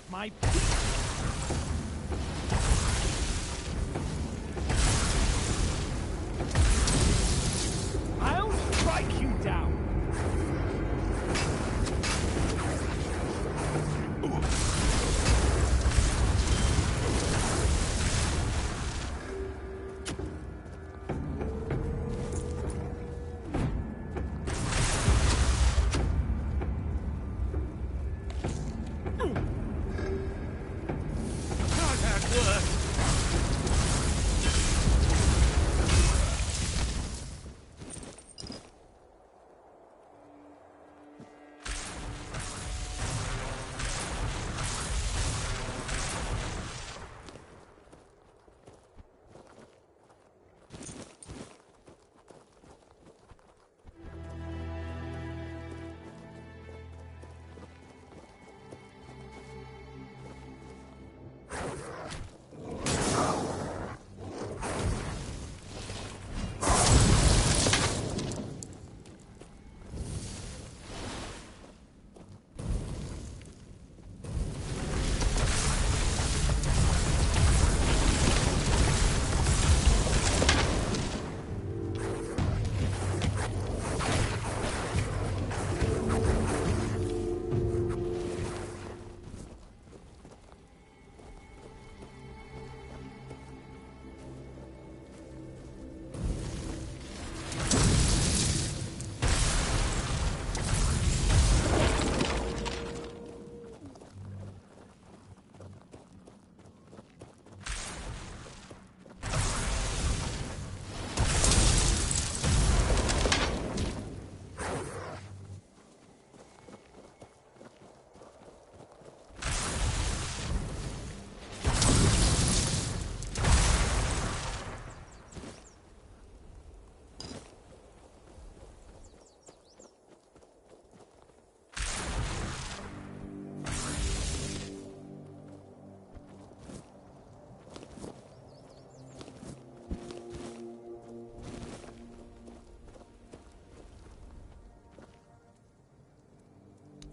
have my peace. I'll strike you down.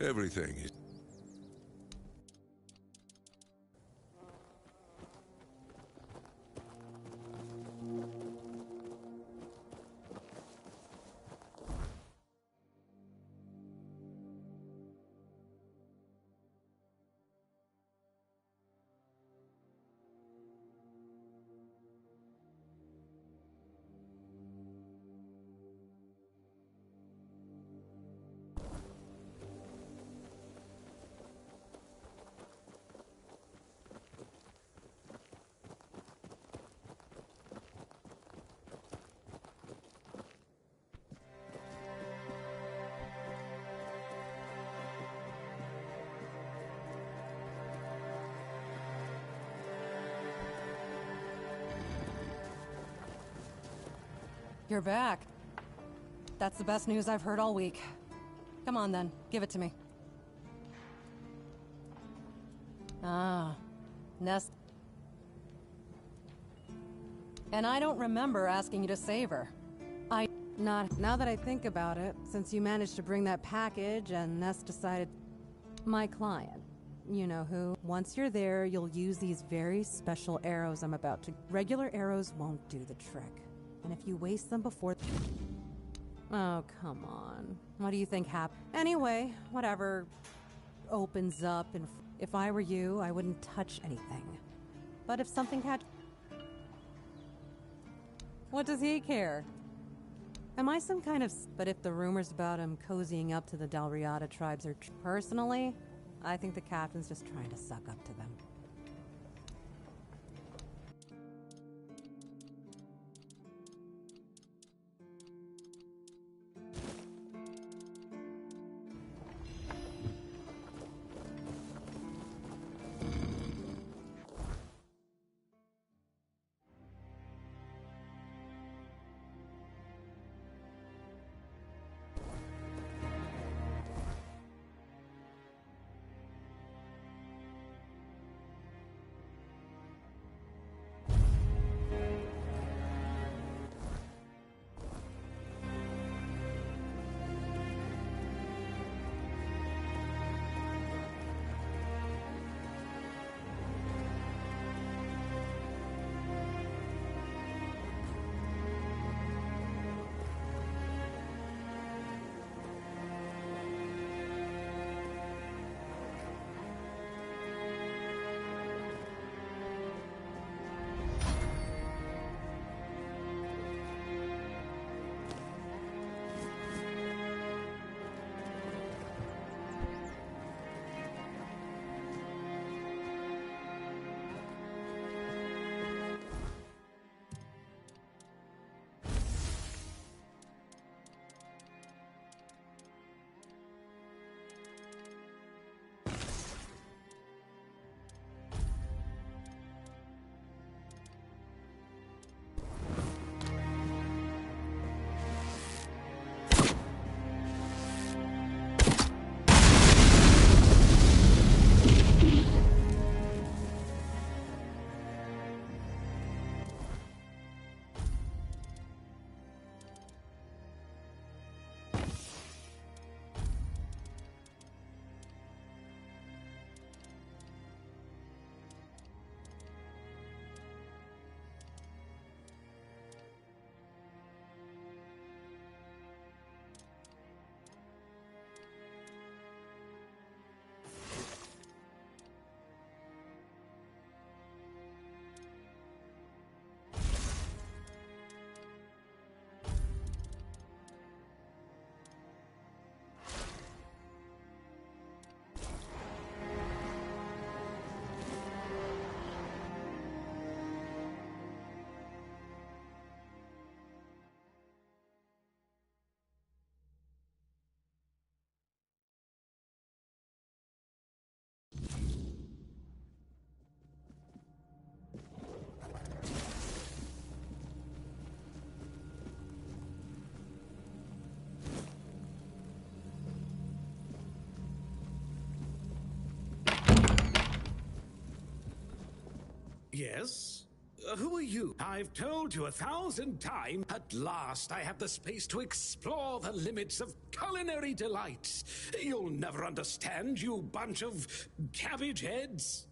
Everything is... You're back. That's the best news I've heard all week. Come on then, give it to me. Ah, Nest. And I don't remember asking you to save her. Now that I think about it, since you managed to bring that package and Nest decided... My client. You know who. Once you're there, you'll use these very special arrows I'm about to... Regular arrows won't do the trick. And if you waste them before... Oh, come on. What do you think happened? Anyway, whatever opens up, and if I were you, I wouldn't touch anything. But if something had... What does he care? Am I some kind of... But if the rumors about him cozying up to the Dalriada tribes are true... Personally, I think the captain's just trying to suck up to them. Yes? Who are you? I've told you 1,000 times. At last, I have the space to explore the limits of culinary delights. You'll never understand, you bunch of cabbage heads.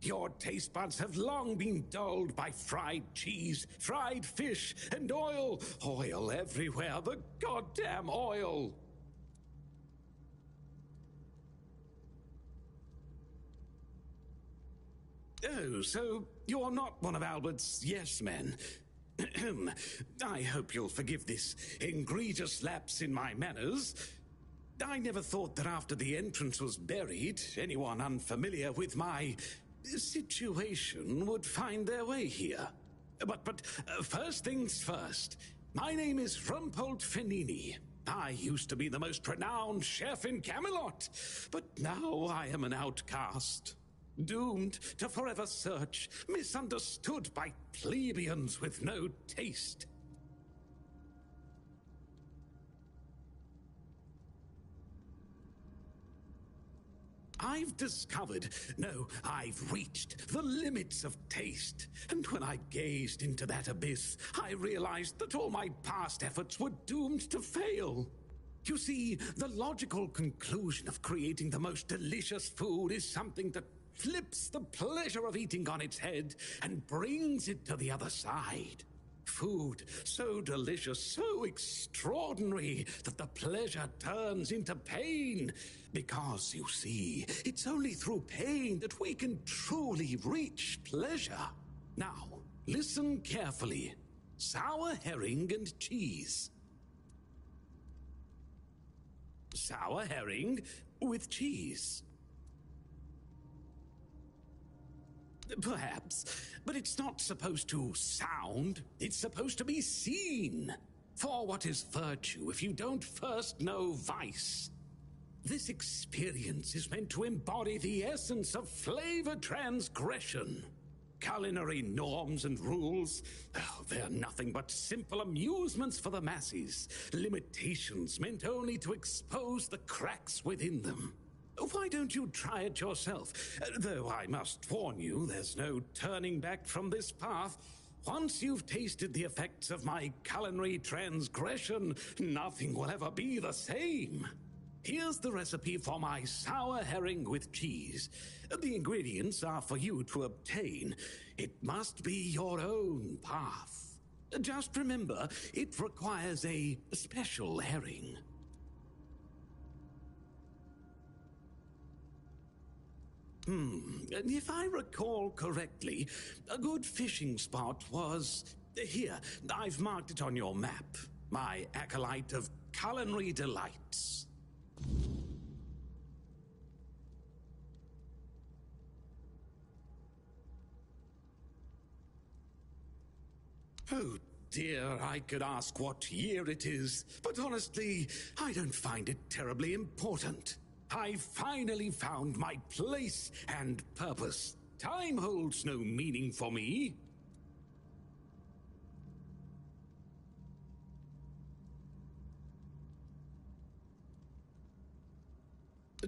Your taste buds have long been dulled by fried cheese, fried fish, and oil. Oil everywhere, the goddamn oil. Oh, so you're not one of Albert's yes men. I hope you'll forgive this egregious lapse in my manners. I never thought that after the entrance was buried, anyone unfamiliar with my situation would find their way here. But first things first. My name is Rumpold Fenini. I used to be the most renowned chef in Camelot, but now I am an outcast. Doomed to forever search, misunderstood by plebeians with no taste. I've discovered, no, I've reached the limits of taste. And when I gazed into that abyss, I realized that all my past efforts were doomed to fail. You see, the logical conclusion of creating the most delicious food is something that flips the pleasure of eating on its head and brings it to the other side. Food so delicious, so extraordinary, that the pleasure turns into pain. Because, you see, it's only through pain that we can truly reach pleasure. Now, listen carefully. Sour herring and cheese. Sour herring with cheese. Perhaps, but it's not supposed to sound, it's supposed to be seen. For what is virtue if you don't first know vice? This experience is meant to embody the essence of flavor transgression. Culinary norms and rules, they're nothing but simple amusements for the masses. Limitations meant only to expose the cracks within them. Why don't you try it yourself? Though I must warn you, there's no turning back from this path. Once you've tasted the effects of my culinary transgression, nothing will ever be the same. Here's the recipe for my sour herring with cheese. The ingredients are for you to obtain. It must be your own path. Just remember, it requires a special herring. If I recall correctly, a good fishing spot was... Here, I've marked it on your map. My acolyte of culinary delights. Oh dear, I could ask what year it is, but honestly, I don't find it terribly important. I finally found my place and purpose. Time holds no meaning for me.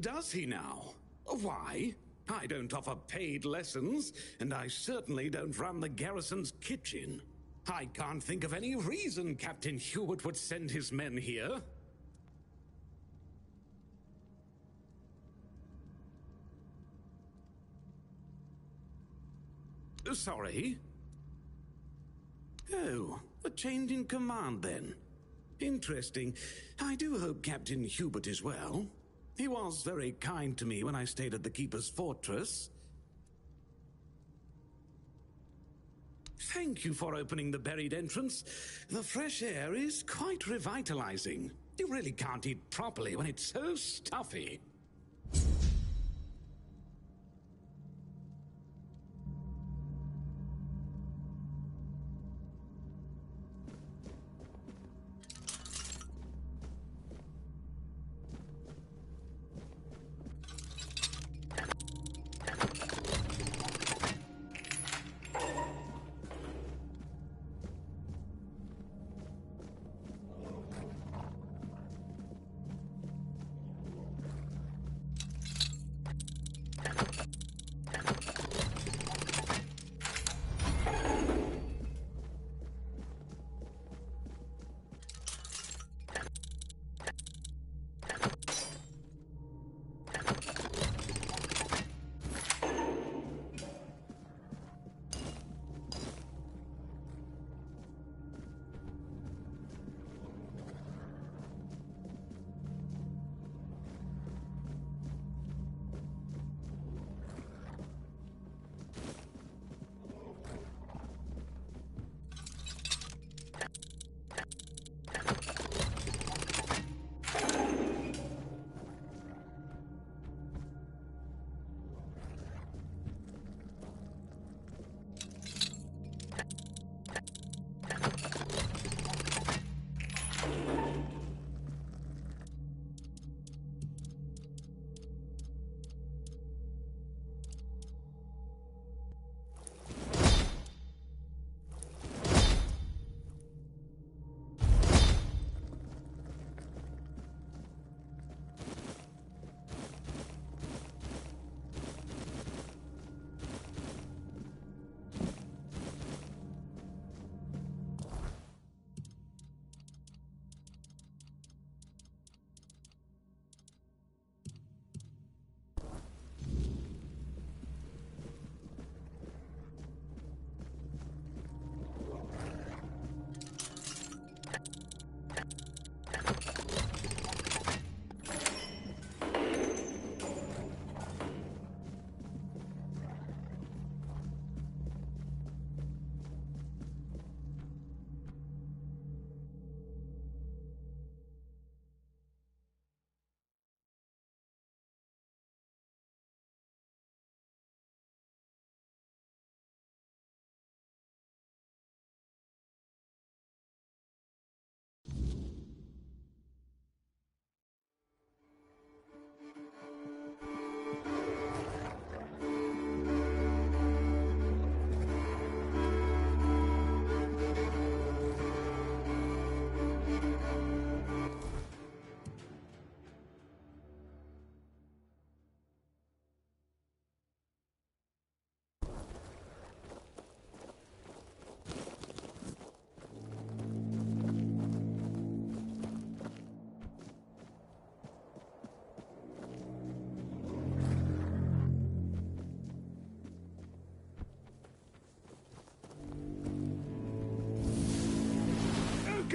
Does he now? Why? I don't offer paid lessons, and I certainly don't run the garrison's kitchen. I can't think of any reason Captain Hubert would send his men here. Sorry? Oh, a change in command then. Interesting. I do hope Captain Hubert is well. He was very kind to me when I stayed at the Keeper's Fortress. Thank you for opening the buried entrance. The fresh air is quite revitalizing. You really can't eat properly when it's so stuffy.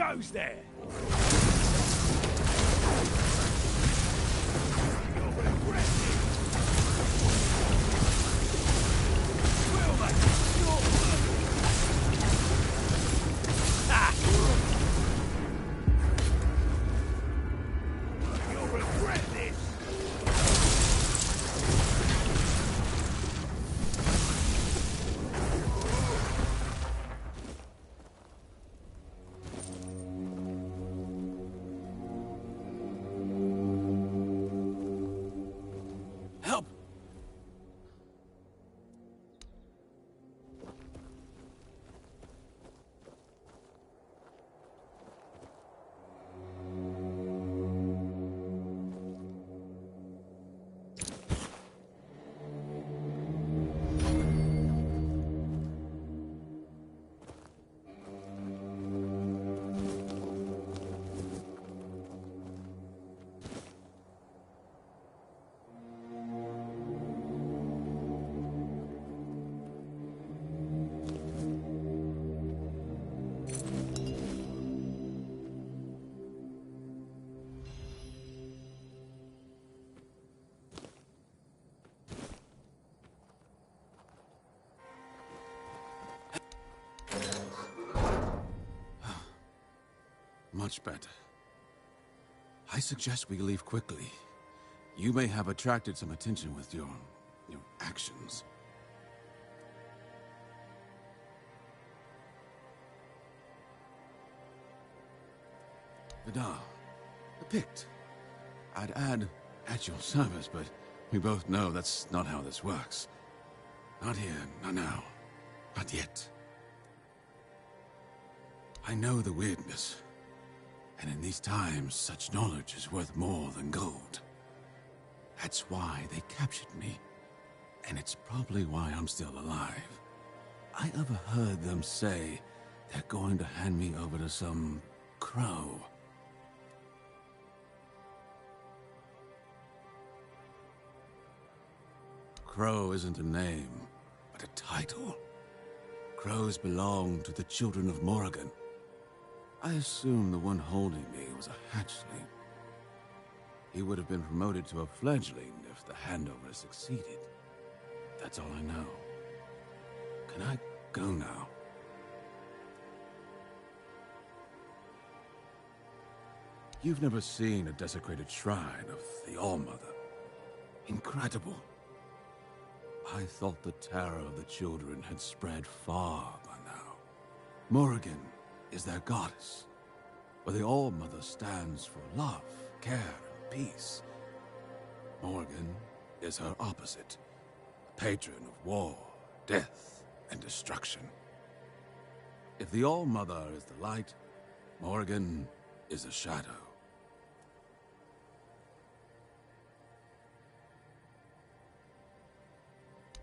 goes there. You'll regret it. Will they? Ah! You'll regret this. Help! Much better. I suggest we leave quickly. You may have attracted some attention with your actions. Vidal, the Pict. I'd add at your service, but we both know that's not how this works. Not here, not now, not yet. I know the weirdness. And in these times, such knowledge is worth more than gold. That's why they captured me. And it's probably why I'm still alive. I overheard them say they're going to hand me over to some crow. Crow isn't a name, but a title. Crows belong to the children of Morrigan. I assume the one holding me was a hatchling. He would have been promoted to a fledgling if the handover succeeded. That's all I know. Can I go now? You've never seen a desecrated shrine of the All-Mother. Incredible. I thought the terror of the children had spread far by now. Morrigan is their goddess, where the All-Mother stands for love, care, and peace. Morrigan is her opposite, a patron of war, death, and destruction. If the All-Mother is the light, Morrigan is a shadow.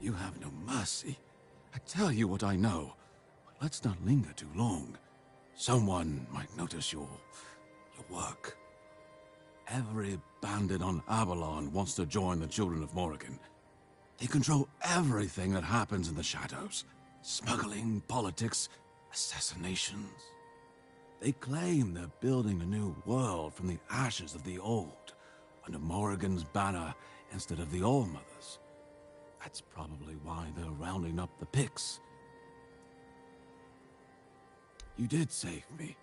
You have no mercy. I tell you what I know. Let's not linger too long. Someone might notice your work. Every bandit on Avalon wants to join the Children of Morrigan. They control everything that happens in the shadows. Smuggling, politics, assassinations. They claim they're building a new world from the ashes of the old, under Morrigan's banner instead of the All-Mother's. That's probably why they're rounding up the Picts. You did save me,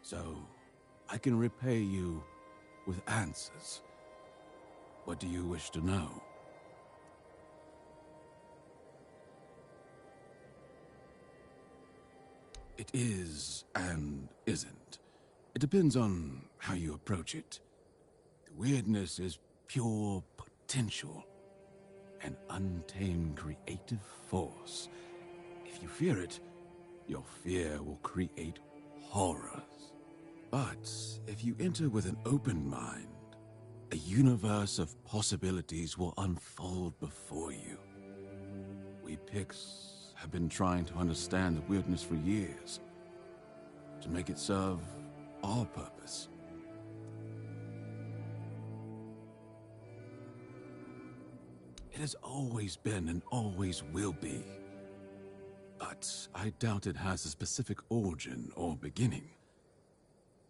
so I can repay you with answers. What do you wish to know? It is and isn't. It depends on how you approach it. The weirdness is pure potential. An untamed creative force. If you fear it, your fear will create horrors. But if you enter with an open mind, a universe of possibilities will unfold before you. We Picts have been trying to understand the weirdness for years, to make it serve our purpose. It has always been and always will be. But I doubt it has a specific origin or beginning.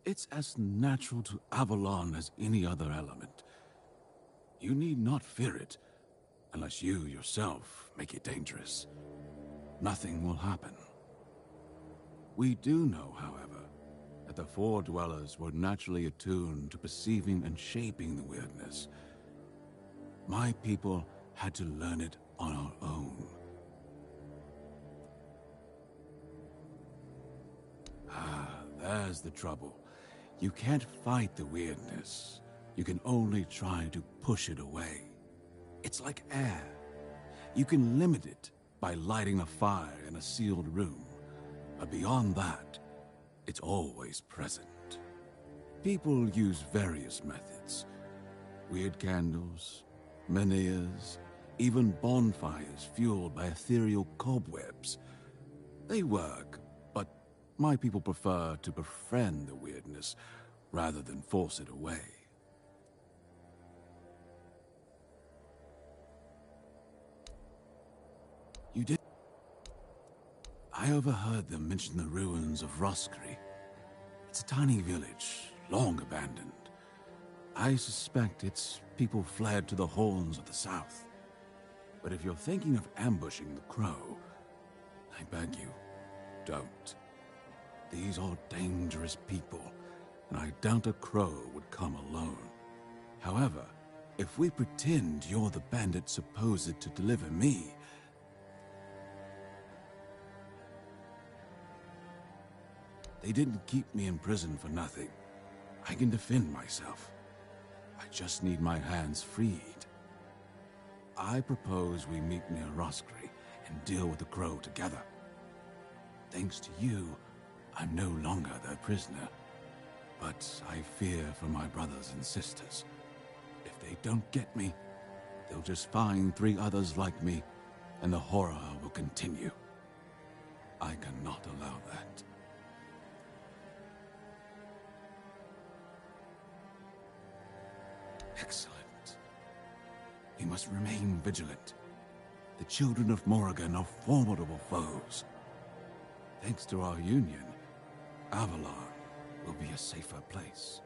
It's as natural to Avalon as any other element. You need not fear it, unless you yourself make it dangerous. Nothing will happen. We do know, however, that the Four Dwellers were naturally attuned to perceiving and shaping the weirdness. My people had to learn it on our own. There's the trouble. You can't fight the weirdness. You can only try to push it away. It's like air. You can limit it by lighting a fire in a sealed room. But beyond that, it's always present. People use various methods. Weird candles, menhirs, even bonfires fueled by ethereal cobwebs. They work, but my people prefer to befriend the weirdness rather than force it away. You did? I overheard them mention the ruins of Roskri. It's a tiny village, long abandoned. I suspect its people fled to the Horns of the South. But if you're thinking of ambushing the Crow, I beg you, don't. These are dangerous people, and I doubt a Crow would come alone. However, if we pretend you're the bandit supposed to deliver me, they didn't keep me in prison for nothing. I can defend myself. I just need my hands freed. I propose we meet near Roskri and deal with the Crow together. Thanks to you, I'm no longer their prisoner. But I fear for my brothers and sisters. If they don't get me, they'll just find 3 others like me, and the horror will continue. I cannot allow that. Excellent. We must remain vigilant. The children of Morrigan are formidable foes. Thanks to our union, Avalon will be a safer place.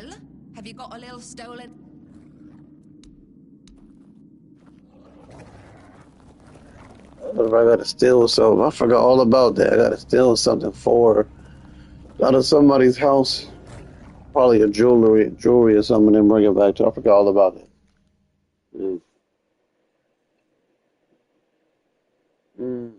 Well, have you got a little stolen? What if I gotta steal something? I forgot all about that. I gotta steal something out of somebody's house. Probably a jewelry or something, and bring it back to. I forgot all about it. Mm. Mm.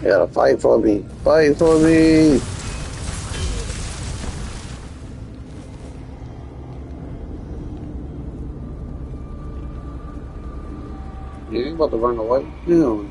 You gotta fight for me. Fight for me. You ain't about to run away. Yeah.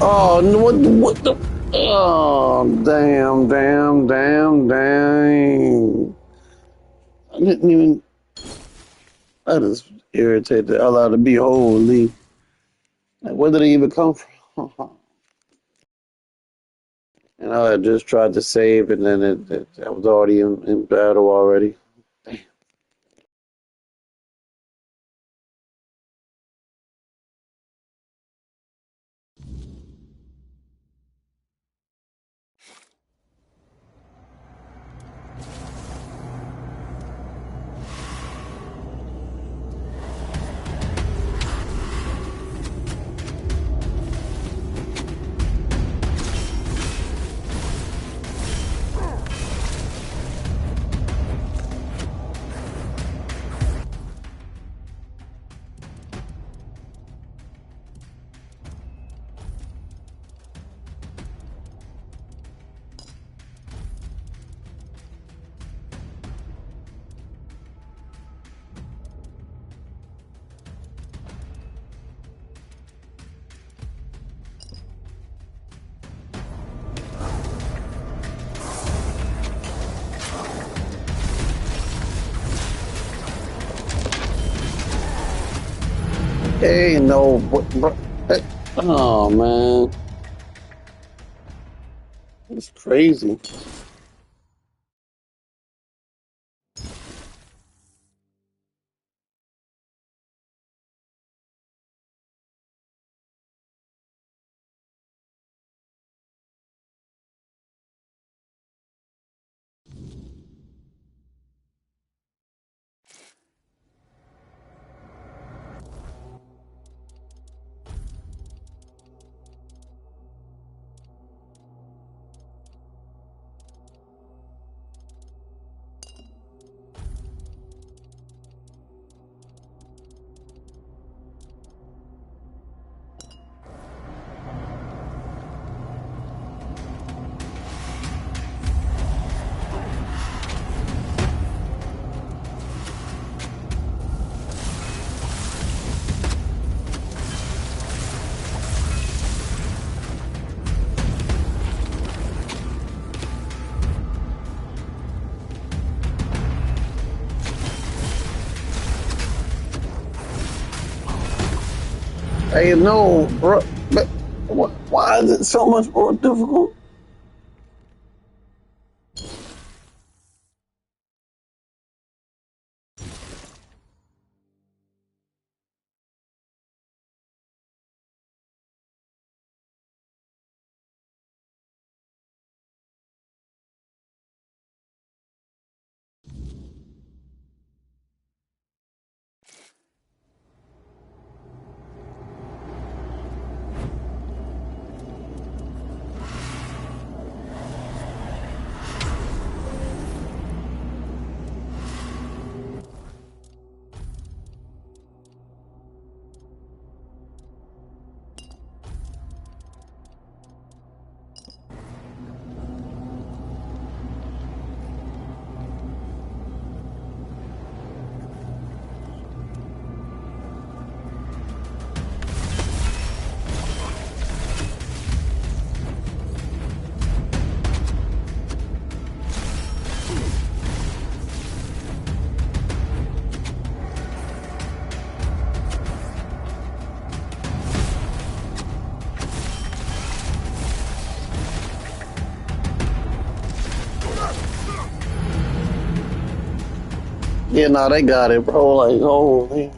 Oh, no, what the? Oh, damn. I didn't even. I just irritated the hell out of me. Holy. Like, where did it even come from? And I had just tried to save, and then I was already in battle already. Hey, no, hey, oh man, it's crazy. Hey, no, bro, but why is it so much more difficult? Yeah, nah, they got it, bro. Like, holy.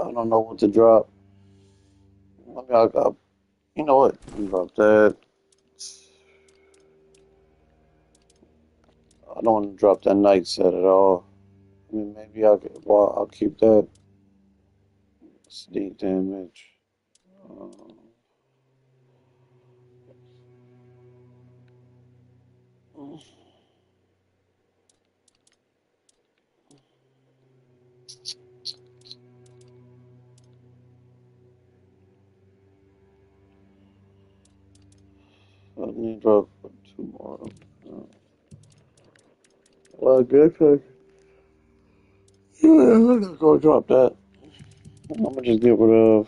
I don't know what to drop. You know what? Drop that. I don't want to drop that night set at all. I mean, maybe I'll keep that. Sneak damage. Um, I need to drop two more. Well, good. Yeah, I'm gonna go drop that. I'm gonna just get rid of.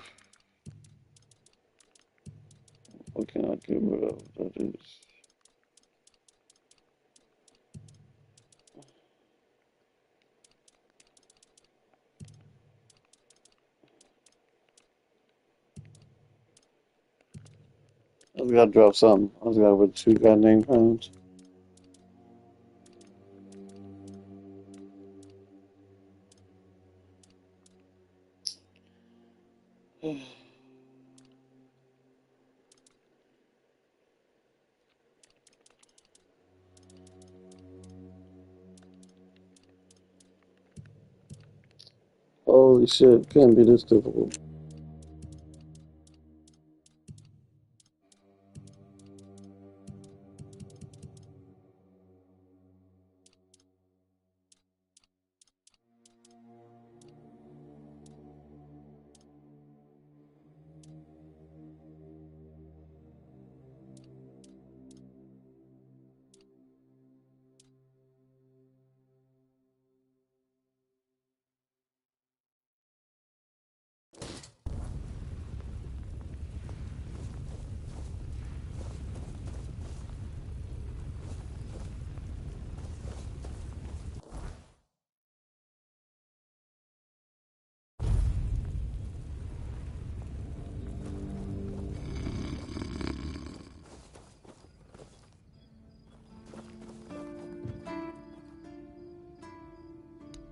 What can I get rid of? That is. I just gotta drop something. I just gotta rid two goddamn pounds. Holy shit, can't be this difficult.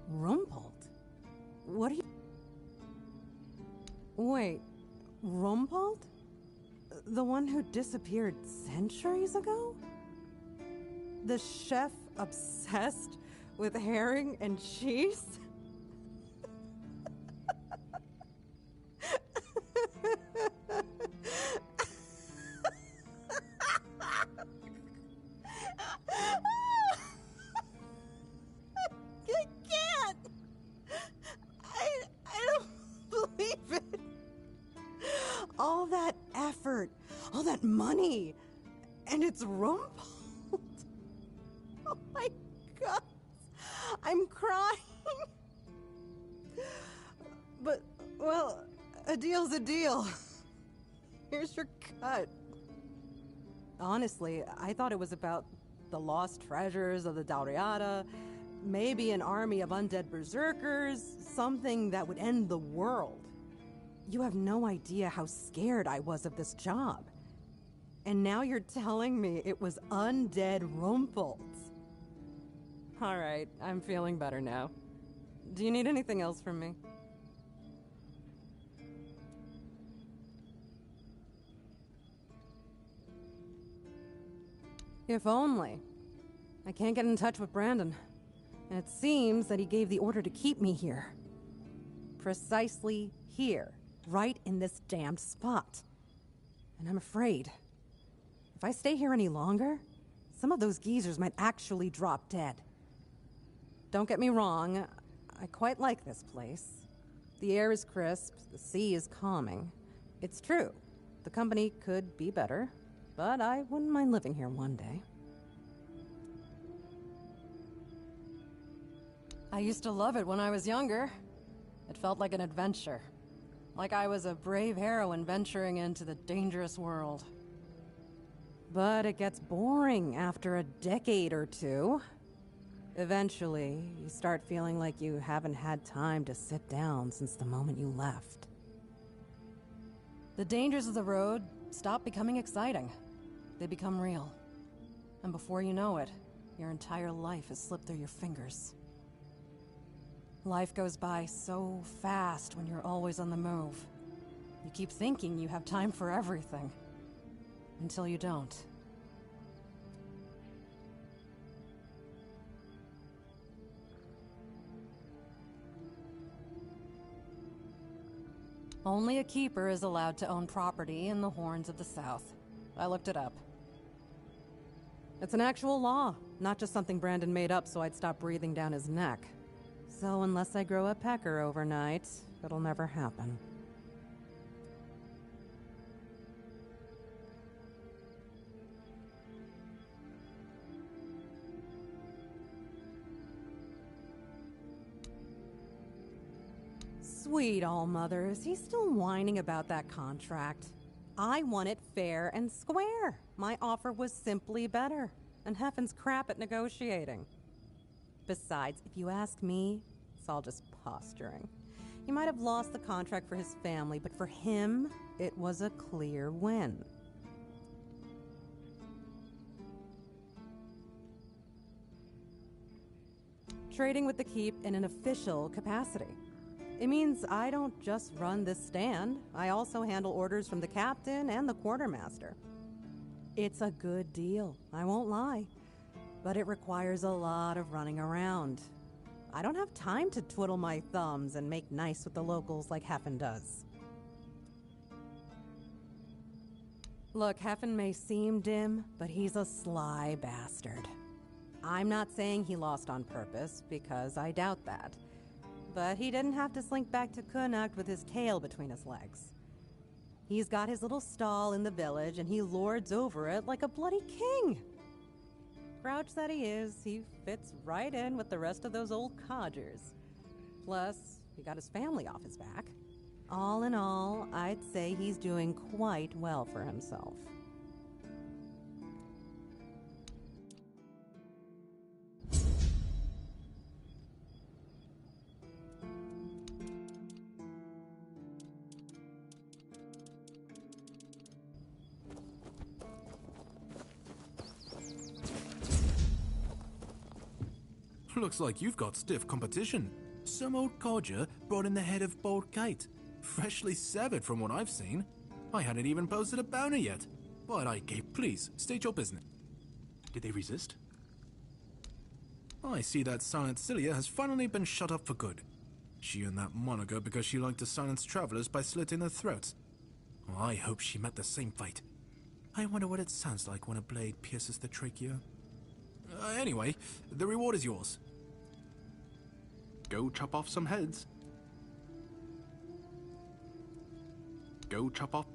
Rumpled? What are you... Wait, Rumpled? The one who disappeared centuries ago? The chef obsessed with herring and cheese? I can't! I don't believe it! All that effort, all that money, and it's Rumpled? Oh my god! I'm crying! But, well, a deal's a deal. Here's your cut. Honestly, I thought it was about the lost treasures of the Dalriada, maybe an army of undead berserkers, something that would end the world. You have no idea how scared I was of this job. And now you're telling me it was undead Rumpels. Alright, I'm feeling better now. Do you need anything else from me? If only. I can't get in touch with Brandon. And it seems that he gave the order to keep me here. Precisely here. Right in this damned spot. And I'm afraid. If I stay here any longer, some of those geezers might actually drop dead. Don't get me wrong, I quite like this place. The air is crisp, the sea is calming. It's true, the company could be better, but I wouldn't mind living here one day. I used to love it when I was younger. It felt like an adventure. Like I was a brave heroine venturing into the dangerous world. But it gets boring after a decade or two. Eventually, you start feeling like you haven't had time to sit down since the moment you left. The dangers of the road stop becoming exciting. They become real. And before you know it, your entire life has slipped through your fingers. Life goes by so fast when you're always on the move. You keep thinking you have time for everything. Until you don't. Only a keeper is allowed to own property in the Horns of the South. I looked it up. It's an actual law, not just something Brandon made up so I'd stop breathing down his neck. So unless I grow a pecker overnight, it'll never happen. Sweet all-mother, is he still whining about that contract? I want it fair and square. My offer was simply better, and Heffen's crap at negotiating. Besides, if you ask me, it's all just posturing. He might have lost the contract for his family, but for him, it was a clear win. Trading with the Keep in an official capacity. It means I don't just run this stand, I also handle orders from the captain and the quartermaster. It's a good deal, I won't lie, but it requires a lot of running around. I don't have time to twiddle my thumbs and make nice with the locals like Heffen does. Look, Heffen may seem dim, but he's a sly bastard. I'm not saying he lost on purpose, because I doubt that. But he didn't have to slink back to Connacht with his tail between his legs. He's got his little stall in the village, and he lords over it like a bloody king. Grouch that he fits right in with the rest of those old codgers. Plus, he got his family off his back. All in all, I'd say he's doing quite well for himself. Looks like you've got stiff competition. Some old codger brought in the head of Bold Kite. Freshly severed from what I've seen. I hadn't even posted a bounty yet. But I gave. Please, state your business. Did they resist? I see that Silent Cilia has finally been shut up for good. She earned that moniker because she liked to silence travelers by slitting their throats. I hope she met the same fate. I wonder what it sounds like when a blade pierces the trachea. Anyway, the reward is yours. Go chop off some heads. Go chop off...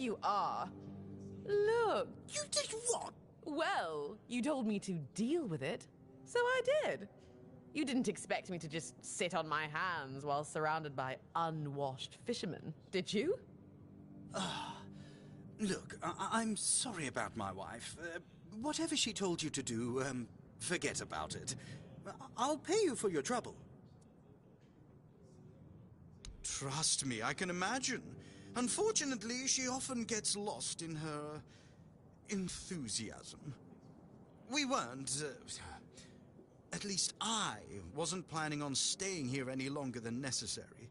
you are. Look. You did what? Well, you told me to deal with it, so I did. You didn't expect me to just sit on my hands while surrounded by unwashed fishermen, did you? Look, I'm sorry about my wife. Whatever she told you to do, forget about it. I'll pay you for your trouble. Trust me, I can imagine. Unfortunately, she often gets lost in her enthusiasm. We weren't, at least I wasn't planning on staying here any longer than necessary.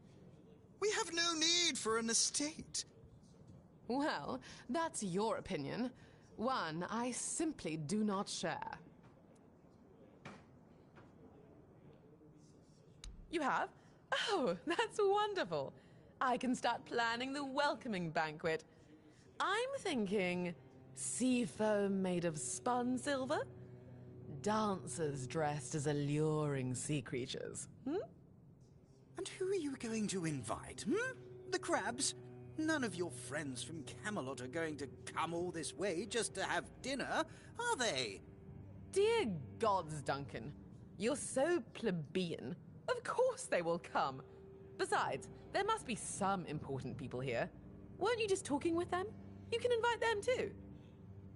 We have no need for an estate. Well, that's your opinion. One I simply do not share. You have? Oh, that's wonderful. I can start planning the welcoming banquet. I'm thinking sea foam made of spun silver? Dancers dressed as alluring sea creatures. And who are you going to invite, The crabs? None of your friends from Camelot are going to come all this way just to have dinner, are they? Dear gods, Duncan. You're so plebeian. Of course they will come. Besides, there must be some important people here. Weren't you just talking with them? You can invite them too.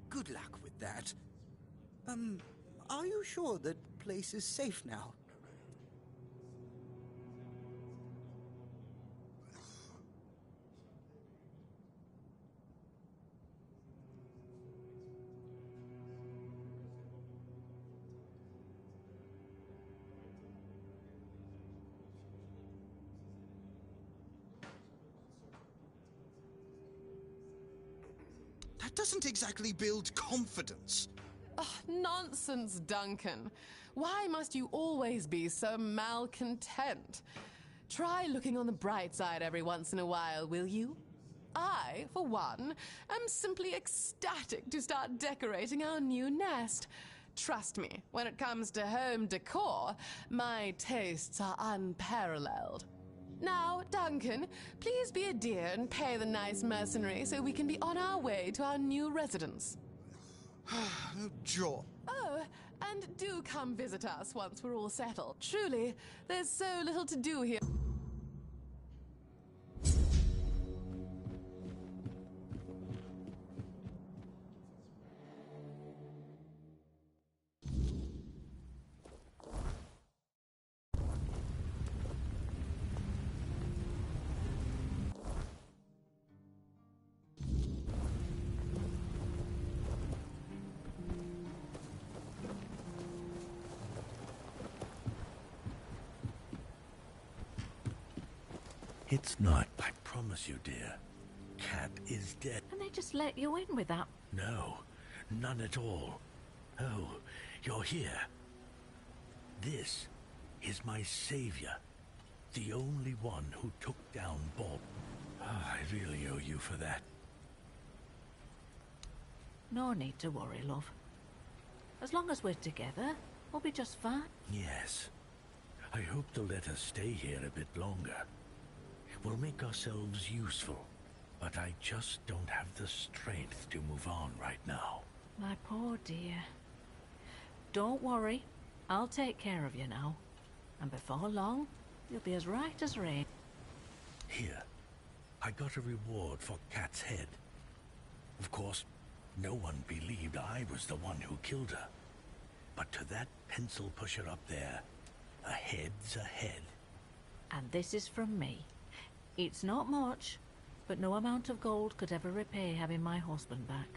Good luck with that. Are you sure that place is safe now? That doesn't exactly build confidence. Oh, nonsense, Duncan. Why must you always be so malcontent? Try looking on the bright side every once in a while, will you? I, for one, am simply ecstatic to start decorating our new nest. Trust me, when it comes to home decor, my tastes are unparalleled. Now, Duncan, please be a dear and pay the nice mercenary so we can be on our way to our new residence. Jaw. Oh, and do come visit us once we're all settled. Truly, there's so little to do here. It's not, I promise you, dear. Cat is dead. And they just let you in with that? No, none at all. Oh, you're here. This is my savior. The only one who took down Bob. I really owe you for that. No need to worry, love. As long as we're together, we'll be just fine. Yes. I hope they'll let us stay here a bit longer. We'll make ourselves useful, but I just don't have the strength to move on right now. My poor dear. Don't worry. I'll take care of you now. And before long, you'll be as right as rain. Here, I got a reward for Cat's head. Of course, no one believed I was the one who killed her. But to that pencil pusher up there, a head's a head. And this is from me. It's not much, but no amount of gold could ever repay having my husband back.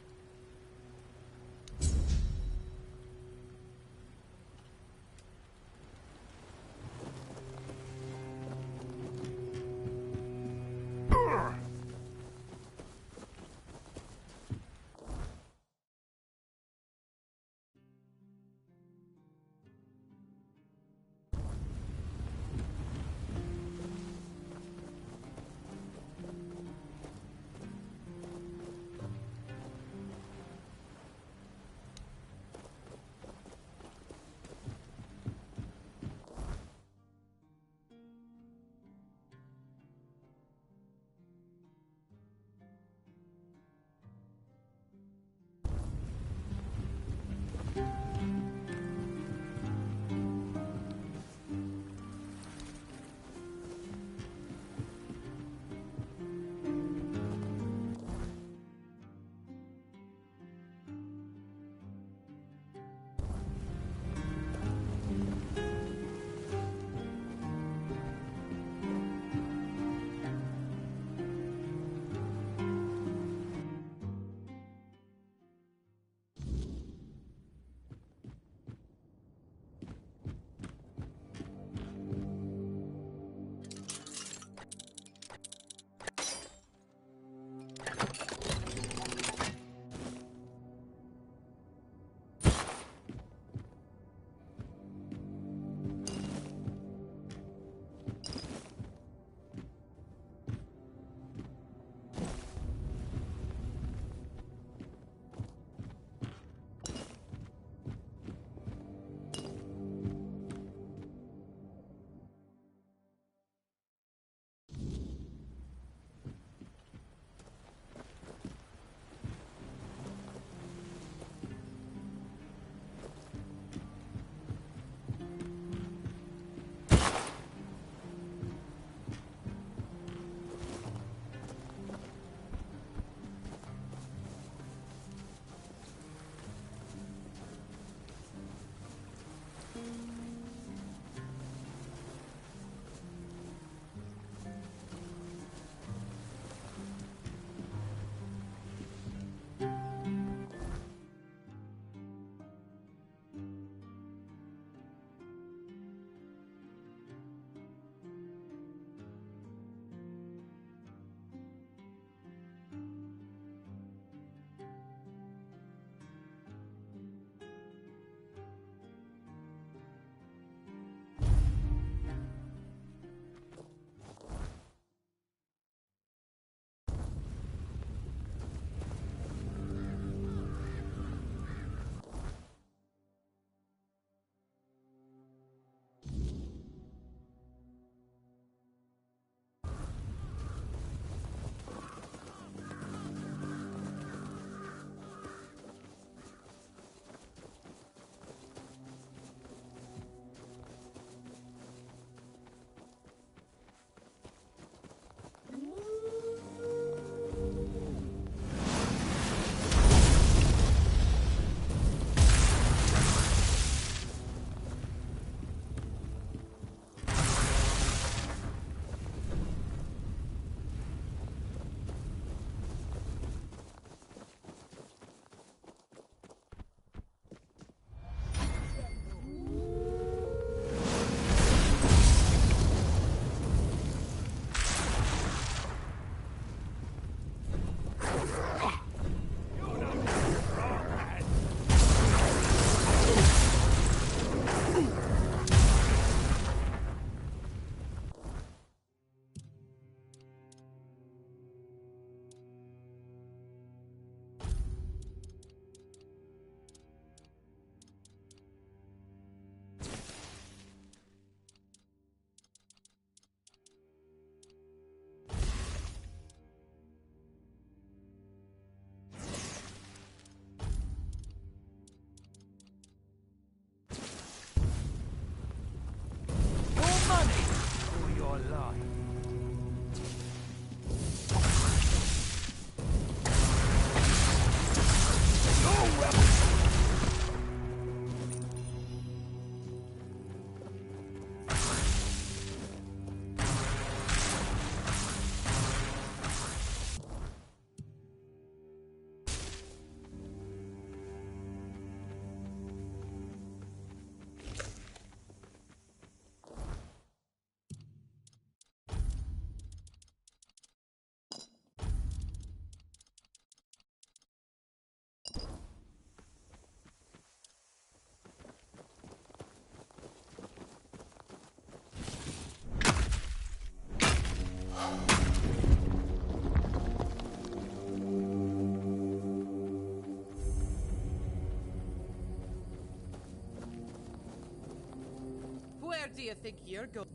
do you think you're going?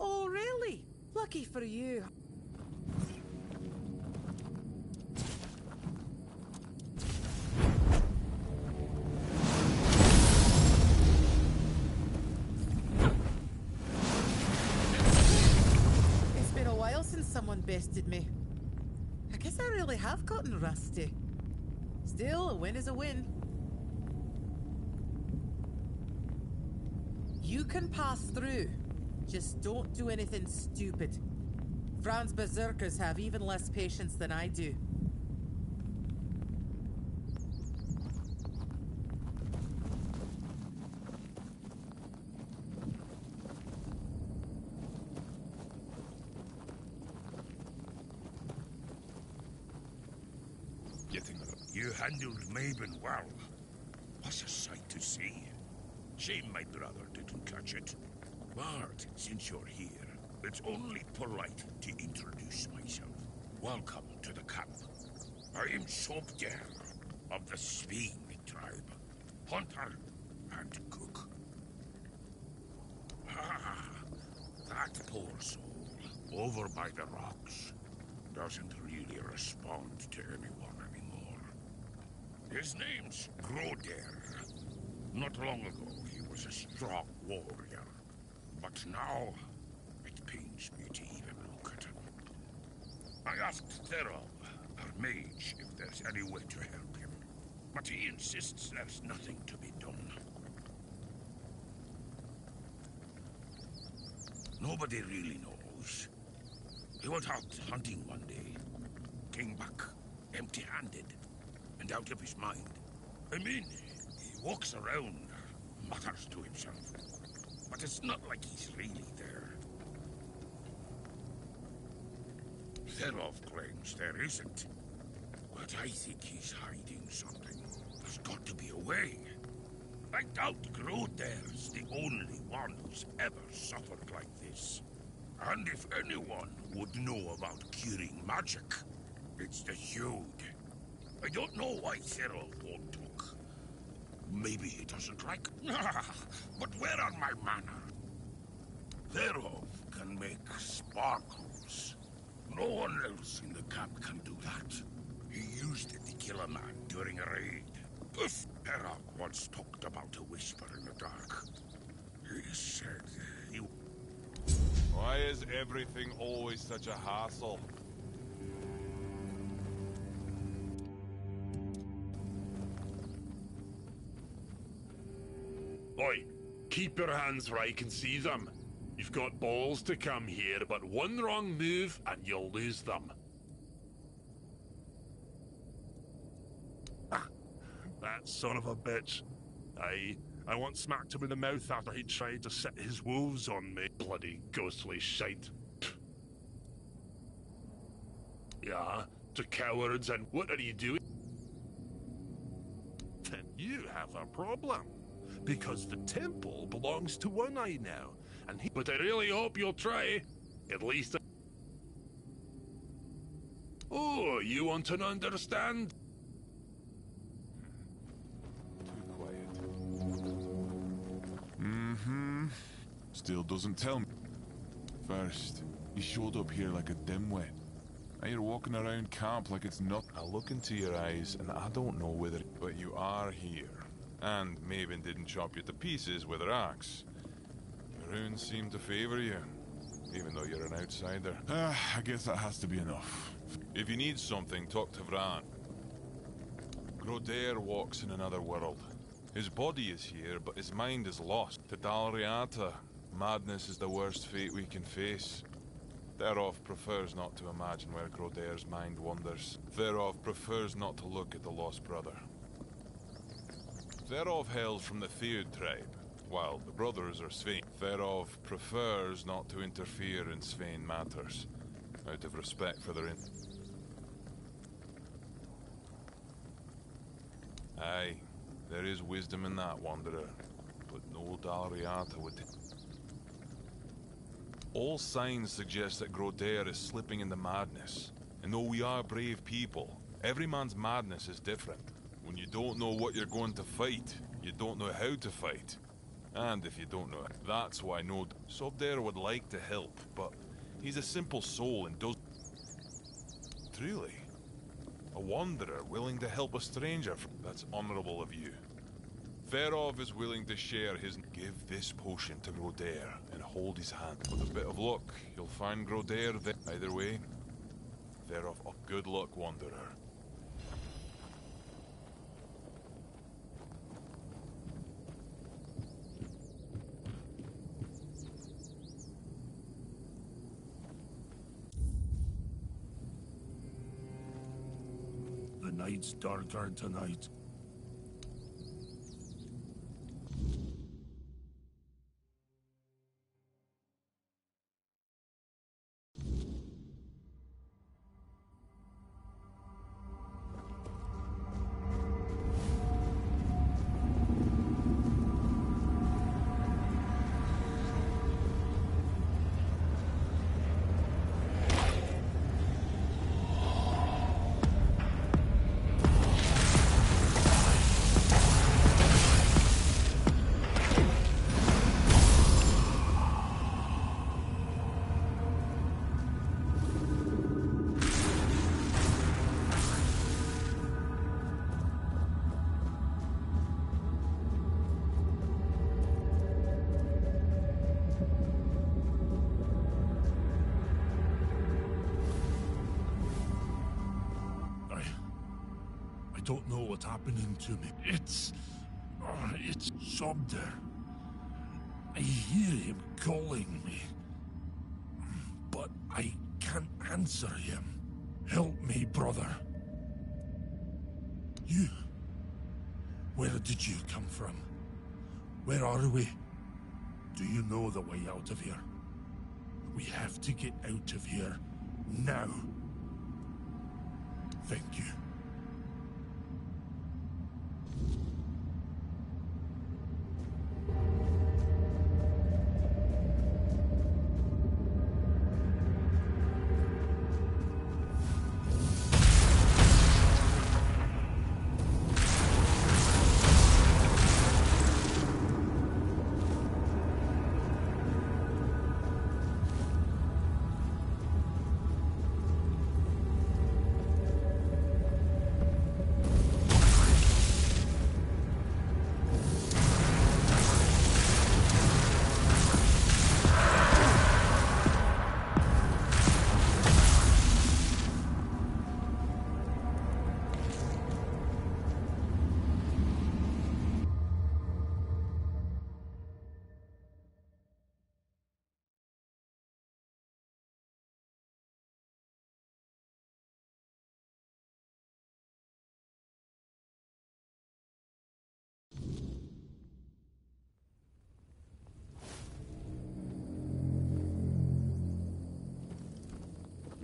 Oh, really? Lucky for you. It's been a while since someone bested me. I guess I really have gotten rusty. Still, a win is a win. You can pass through. Just don't do anything stupid. Fran's berserkers have even less patience than I do. You handled Maven well. Was a sight to see. Shame my brother didn't catch it. But since you're here, it's only polite to introduce myself. Welcome to the camp. I am Sobder of the Sveen tribe. Hunter and cook. Ah, that poor soul, over by the rocks, doesn't really respond to anyone anymore. His name's Groder. Not long ago, he was a strong warrior. But now, it pains me to even look at him. I asked Therov, our mage, if there's any way to help him. But he insists there's nothing to be done. Nobody really knows. He went out hunting one day. Came back empty-handed and out of his mind. I mean, he walks around, mutters to himself. But it's not like he's really there. Therov claims there isn't. But I think he's hiding something. There's got to be a way. I doubt Groder's the only one who's ever suffered like this. And if anyone would know about curing magic, it's the Hude. I don't know why Therov won't talk. Maybe he doesn't like... But where are my manner? Therov can make sparkles. No one else in the camp can do that. He used it to kill a man during a raid. Poof! Therov once talked about a whisper in the dark. He said he... Why is everything always such a hassle? Oi, keep your hands where I can see them. You've got balls to come here, but one wrong move and you'll lose them. That son of a bitch. I once smacked him in the mouth after he tried to set his wolves on me. Bloody ghostly shite. Yeah, to cowards, and what are you doing? Then you have a problem. Because the temple belongs to One Eye now, and he... But I really hope you'll try. At least... Oh, you want to understand? Too quiet. Still doesn't tell me. First, you showed up here like a dimwit. Now you're walking around camp like it's not. I look into your eyes and I don't know whether... But you are here. And Maven didn't chop you to pieces with her axe. The runes seem to favor you, even though you're an outsider. I guess that has to be enough. If you need something, talk to Vran. Groder walks in another world. His body is here, but his mind is lost. To Dalriata, madness is the worst fate we can face. Therov prefers not to imagine where Groder's mind wanders. Therov prefers not to look at the lost brother. Therov hails from the Theod tribe, while the brothers are Svein. Therov prefers not to interfere in Svein matters, out of respect for their Aye, there is wisdom in that, Wanderer, but no Dalriata would... All signs suggest that Groder is slipping into madness, and though we are brave people, every man's madness is different. When you don't know what you're going to fight, you don't know how to fight. And if you don't know it, that's why no Sobder would like to help, but he's a simple soul and does... Truly. A wanderer willing to help a stranger. That's honorable of you. Verov is willing to share his... Give this potion to Grodair and hold his hand. With a bit of luck, you'll find Grodair there. Either way, Verov, good luck, wanderer. The night's darker tonight. I don't know what's happening to me. It's Sobder. I hear him calling me, but I can't answer him. Help me, brother. You. Where did you come from? Where are we? Do you know the way out of here? We have to get out of here now. Thank you.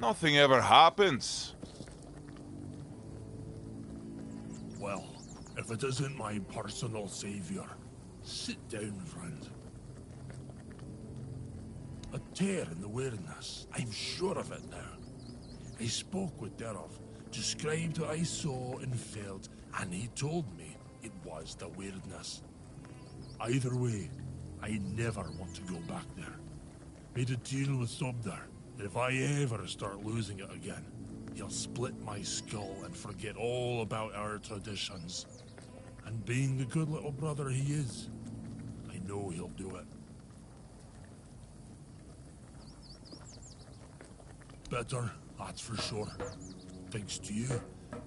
Nothing ever happens. Well, if it isn't my personal savior, sit down, friend. A tear in the weirdness. I'm sure of it now. I spoke with Derov, described what I saw and felt, and he told me it was the weirdness. Either way, I never want to go back there. Made a deal with Sobder. If I ever start losing it again, he'll split my skull and forget all about our traditions. And being the good little brother he is, I know he'll do it. Better, that's for sure. Thanks to you,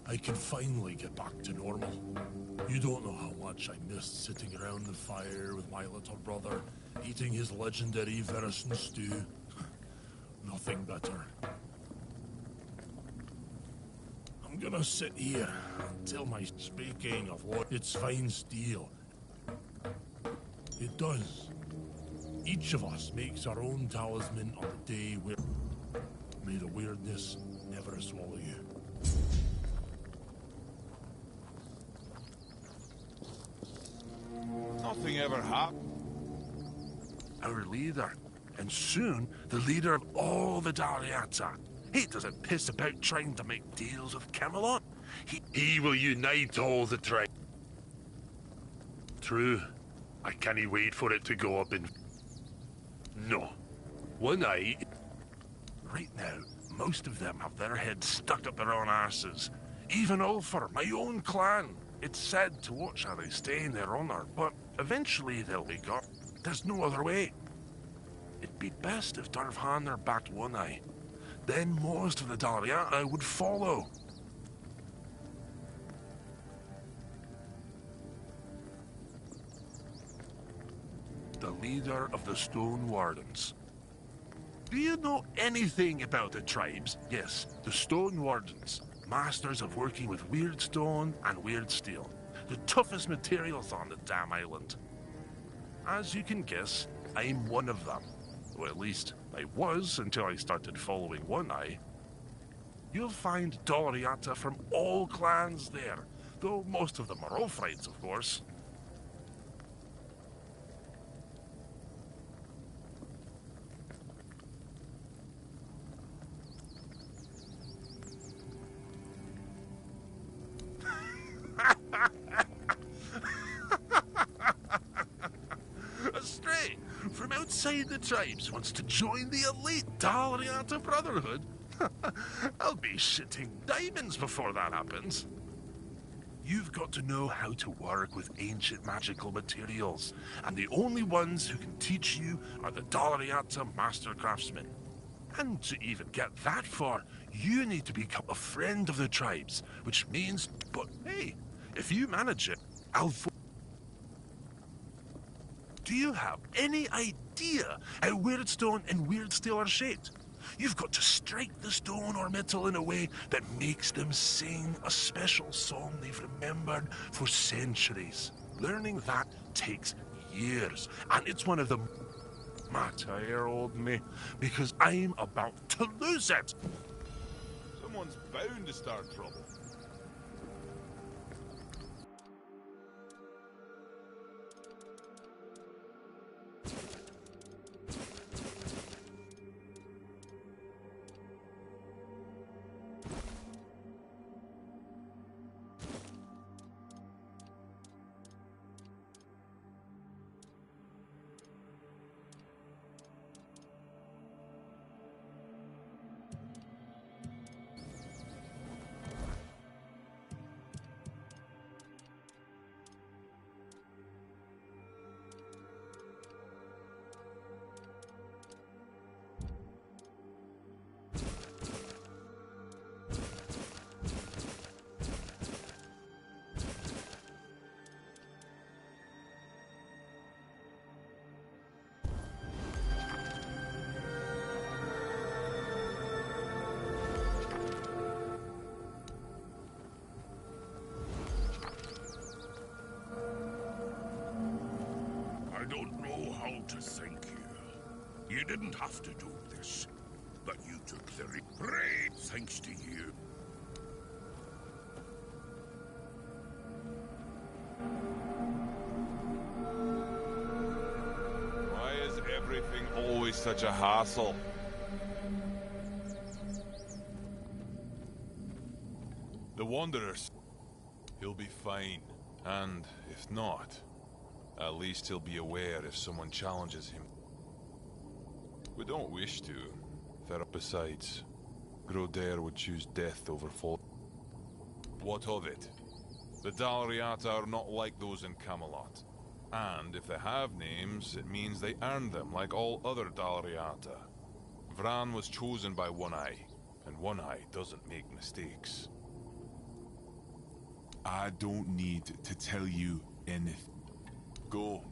I can finally get back to normal. You don't know how much I missed sitting around the fire with my little brother, eating his legendary venison stew. Nothing better. I'm gonna sit here until my speaking of what it's fine steel. It does. Each of us makes our own talisman on the day where... May the weirdness never swallow you. Nothing ever happened. Our leader. And soon, the leader of all the Dariata. He doesn't piss about trying to make deals with Camelot. He will unite all the tribes. True. I can't wait for it to go up in... No. One eye... Right now, most of them have their heads stuck up their own arses. Even Ulfar, my own clan. It's sad to watch how they stain their honor, but eventually they'll be got. There's no other way. It'd be best if Darvhanr backed One Eye. Then most of the Dalriata would follow. The leader of the Stone Wardens. Do you know anything about the tribes? Yes, the Stone Wardens. Masters of working with weird stone and weird steel. The toughest materials on the damn island. As you can guess, I'm one of them. Or at least, I was until I started following One Eye. You'll find Dalriata from all clans there, though most of them are Ulfrites, of course. A stray from outside the tribes wants to join the elite Dalriata Brotherhood? I'll be shitting diamonds before that happens. You've got to know how to work with ancient magical materials, and the only ones who can teach you are the Dalriata Master Craftsmen. And to even get that far, you need to become a friend of the tribes, which means, but hey, if you manage it, Do you have any idea how weird stone and weird steel are shaped? You've got to strike the stone or metal in a way that makes them sing a special song they've remembered for centuries. Learning that takes years, and it's one of the... Matter, old me, because I'm about to lose it! Someone's bound to start trouble. I don't know how to thank you. You didn't have to do this, but you took the great thanks to you. Why is everything always such a hassle? The Wanderers. He'll be fine. And if not, at least he'll be aware if someone challenges him. We don't wish to. Besides, Grodair would choose death over fall. What of it? The Dalriata are not like those in Camelot. And if they have names, it means they earned them like all other Dalriata. Vran was chosen by One Eye, and One Eye doesn't make mistakes. I don't need to tell you anything. Go.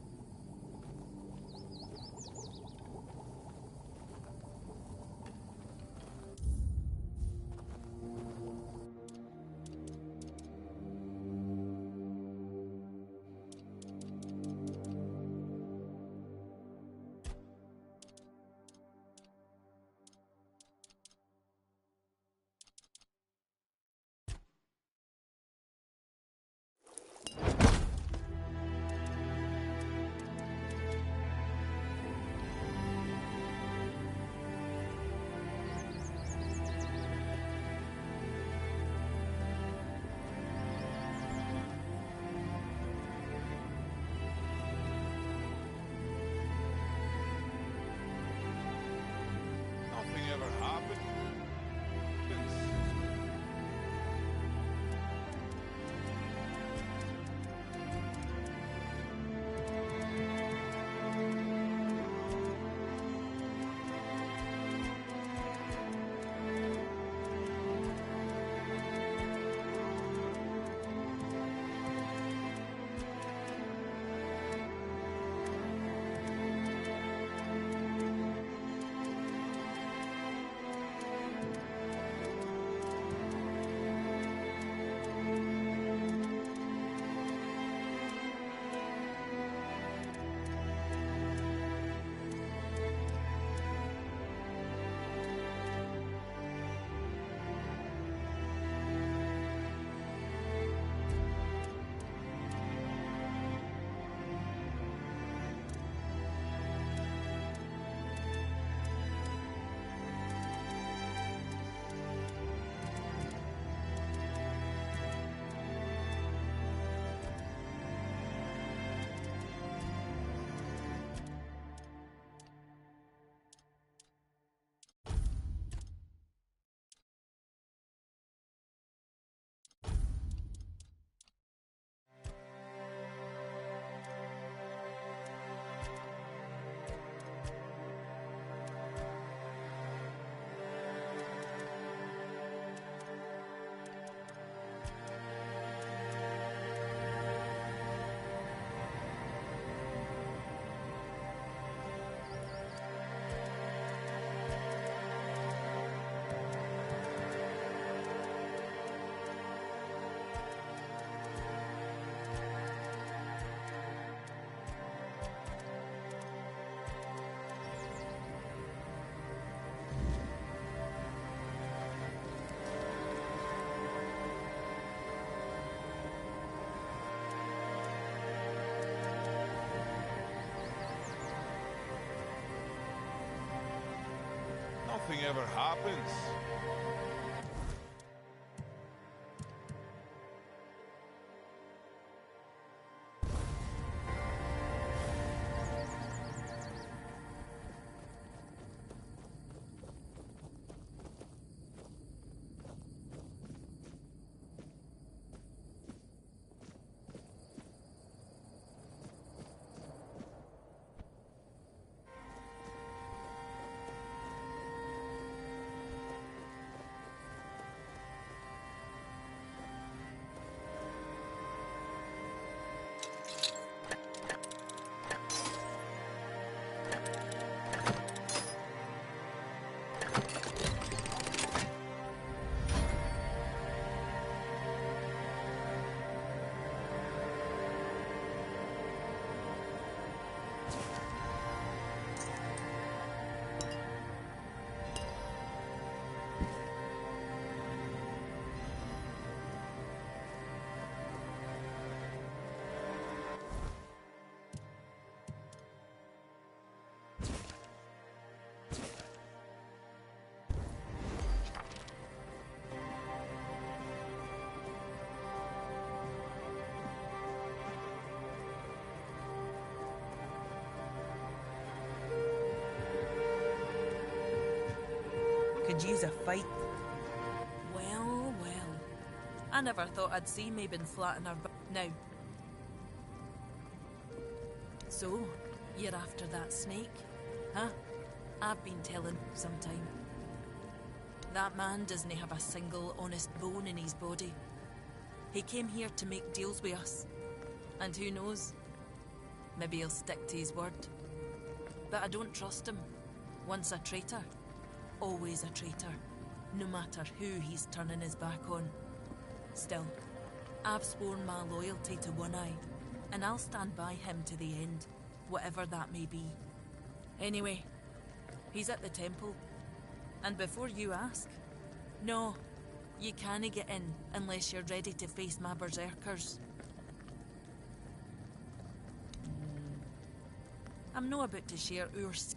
nothing ever happens. Could use a fight. Well, well. I never thought I'd see Mabon flat in her now. So, you're after that snake? Huh? I've been telling some time. That man doesn't have a single honest bone in his body. He came here to make deals with us. And who knows? Maybe he'll stick to his word. But I don't trust him. Once a traitor, always a traitor. No matter who he's turning his back on. Still, I've sworn my loyalty to One Eye, and I'll stand by him to the end, whatever that may be. Anyway, he's at the temple. And before you ask, no, you can't get in unless you're ready to face my berserkers. I'm not about to share yours.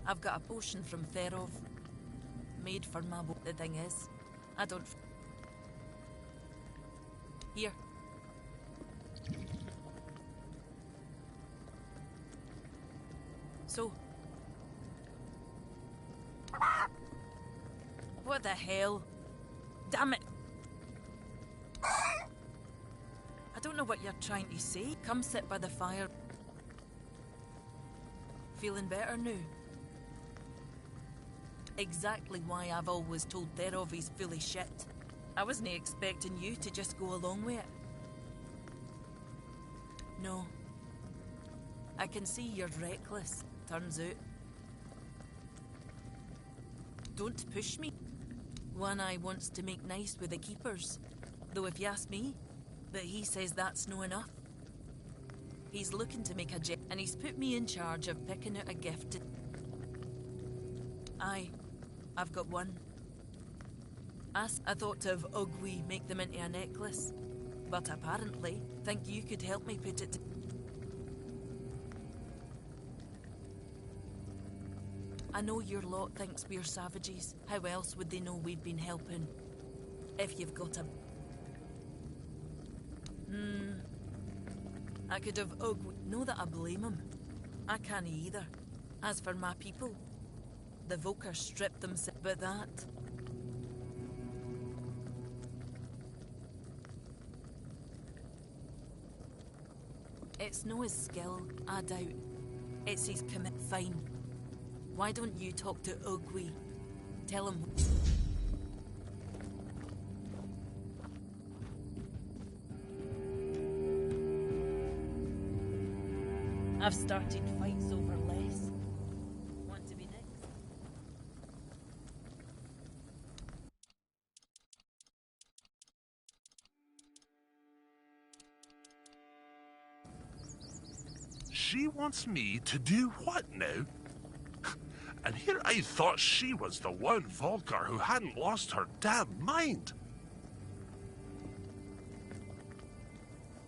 I've got a potion from Therov, made for my The thing is, I don't... Here. So... What the hell? Damn it! I don't know what you're trying to say. Come sit by the fire. Feeling better now? Exactly why I've always told Therov he's full of shit. I wasn't expecting you to just go along with it. No. I can see you're reckless, turns out. Don't push me. One Eye wants to make nice with the keepers. Though if you ask me, but he says that's no enough. He's looking to make a jet, and he's put me in charge of picking out a gift. Aye, I've got one. I thought of Ugwi make them into a necklace, but apparently think you could help me put it. I know your lot thinks we're savages. How else would they know we've been helping? If you've got a... I could have know that I blame him. I can't either. As for my people, the Vokers stripped themselves, but that... It's no his skill, I doubt. It's his commit. Fine. Why don't you talk to Ugwi? Tell him... I've started fights over less. Want to be next? She wants me to do what now? And here I thought she was the one Volgar who hadn't lost her damn mind.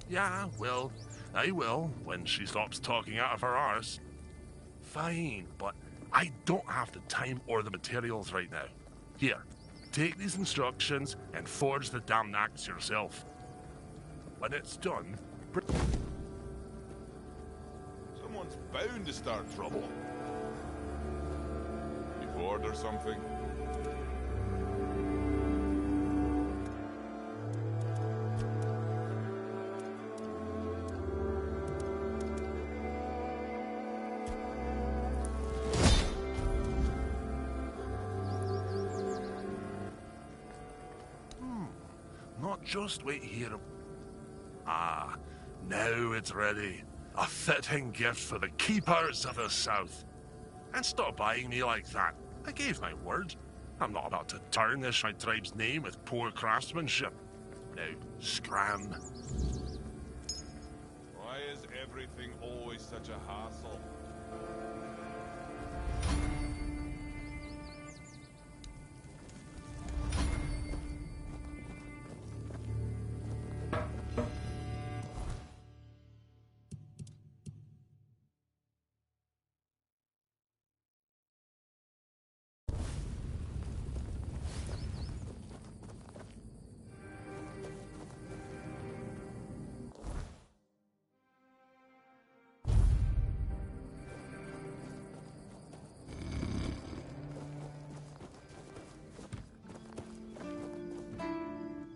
Yeah, well, I will, when she stops talking out of her arse. Fine, but I don't have the time or the materials right now. Here, take these instructions and forge the damn axe yourself. When it's done, Someone's bound to start trouble. You bored or something? Not just wait here. Ah, now it's ready. A fitting gift for the keepers of the South. And stop eyeing me like that. I gave my word. I'm not about to tarnish my tribe's name with poor craftsmanship. Now, scram. Why is everything always such a hassle?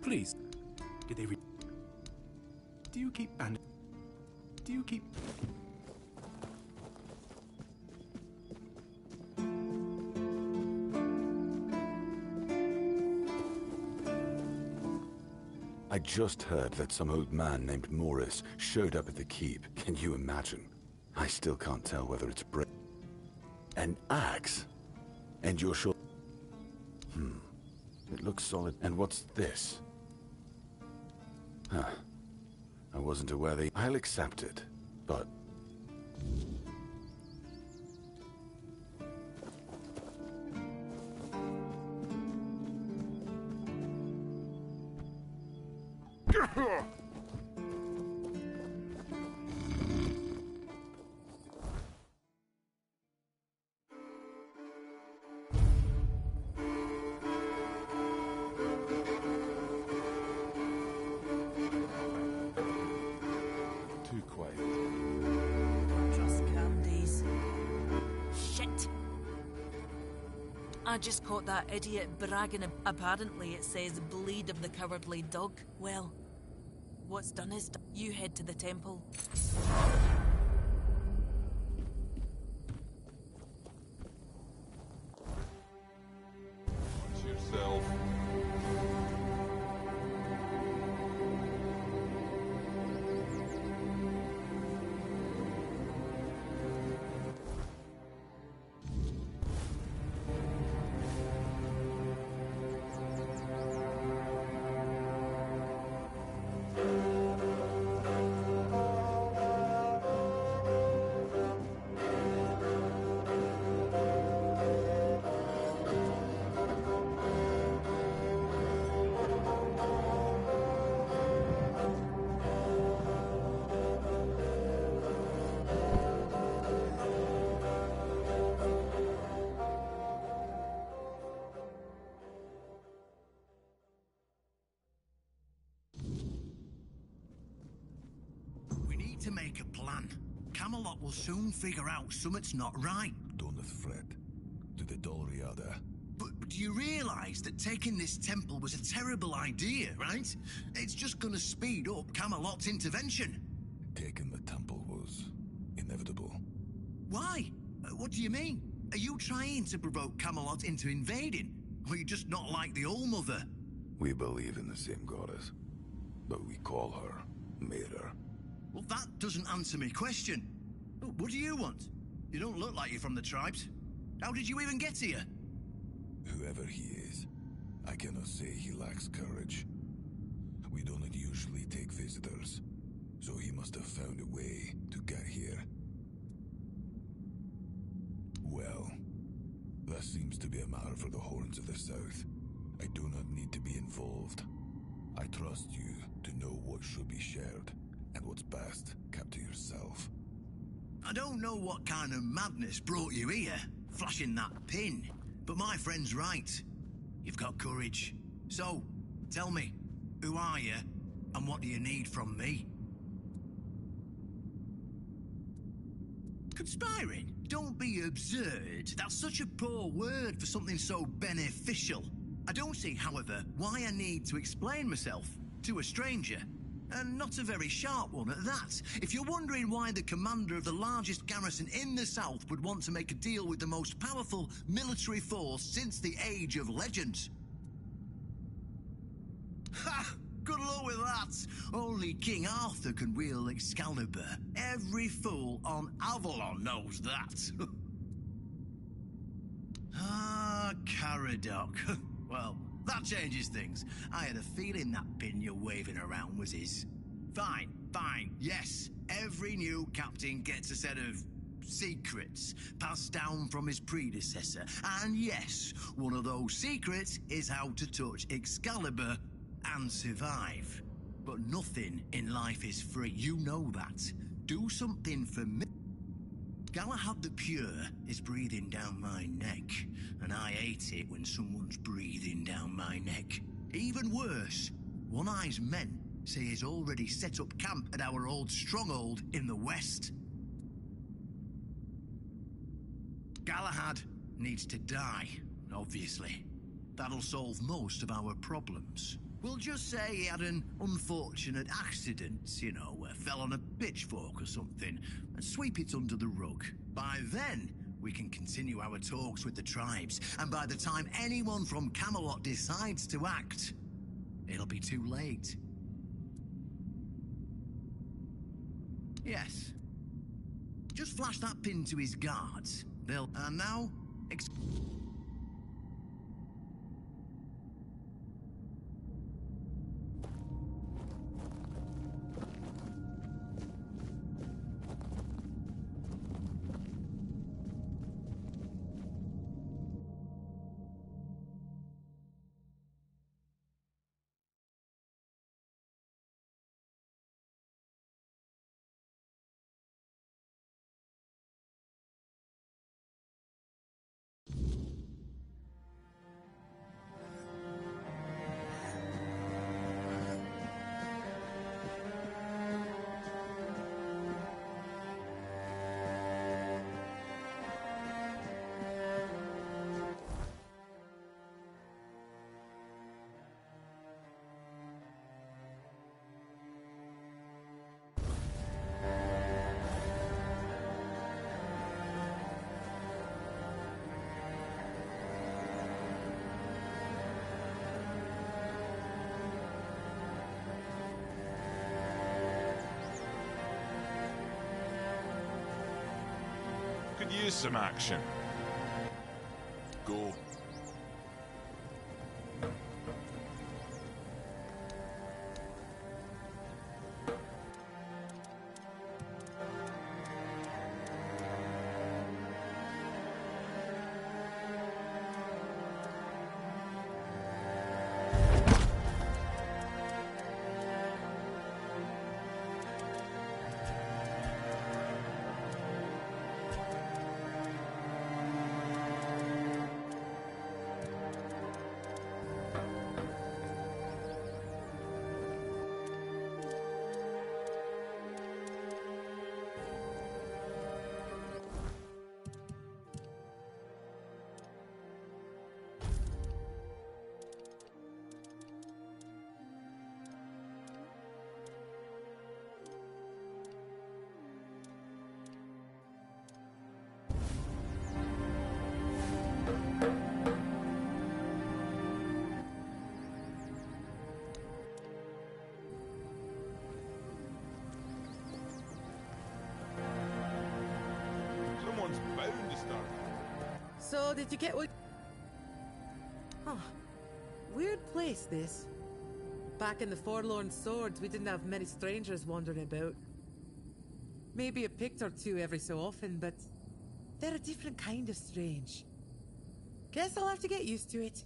Please. Did they Do you keep Do you keep... I just heard that some old man named Morris showed up at the keep. Can you imagine? I still can't tell whether it's an axe? And you're sure? It looks solid. And what's this? Huh. I wasn't aware they... I'll accept it, but... Too quiet. Just calm days. Shit! I just caught that idiot bragging. Apparently it says bleed of the cowardly dog. Well, what's done is done. You head to the temple. Watch yourself. To make a plan. Camelot will soon figure out something's not right. Don't fret. To the Dolriada. But do you realise that taking this temple was a terrible idea, right? It's just gonna speed up Camelot's intervention. Taking the temple was inevitable. Why? What do you mean? Are you trying to provoke Camelot into invading? Or are you just not like the All-Mother? We believe in the same goddess, but we call her Mera. Well, that doesn't answer my question. What do you want? You don't look like you're from the tribes. How did you even get here? Whoever he is, I cannot say he lacks courage. We don't usually take visitors, so he must have found a way to get here. Well, that seems to be a matter for the Horns of the South. I do not need to be involved. I trust you to know what should be shared. And what's best, kept to yourself. I don't know what kind of madness brought you here, flashing that pin, but my friend's right. You've got courage. So, tell me, who are you, and what do you need from me? Conspiring? Don't be absurd. That's such a poor word for something so beneficial. I don't see, however, why I need to explain myself to a stranger. And not a very sharp one at that. If you're wondering why the commander of the largest garrison in the south would want to make a deal with the most powerful military force since the Age of Legends. Ha! Good luck with that. Only King Arthur can wield Excalibur. Every fool on Avalon knows that. Ah, Caradoc. Well, that changes things. I had a feeling that pin you're waving around was his. Fine, fine, yes. Every new captain gets a set of secrets passed down from his predecessor. And yes, one of those secrets is how to touch Excalibur and survive. But nothing in life is free, you know that. Do something for me. Galahad the Pure is breathing down my neck, and I hate it when someone's breathing down my neck. Even worse, One Eye's men say he's already set up camp at our old stronghold in the west. Galahad needs to die, obviously. That'll solve most of our problems. We'll just say he had an unfortunate accident, you know, fell on a pitchfork or something, and sweep it under the rug. By then, we can continue our talks with the tribes, and by the time anyone from Camelot decides to act, it'll be too late. Yes. Just flash that pin to his guards. They'll... And now... Could use some action. Go. Someone's bound to start. So, did you get what... Huh. Weird place, this. Back in the Forlorn Swords, we didn't have many strangers wandering about. Maybe a pict or two every so often, but they're a different kind of strange. Guess I'll have to get used to it.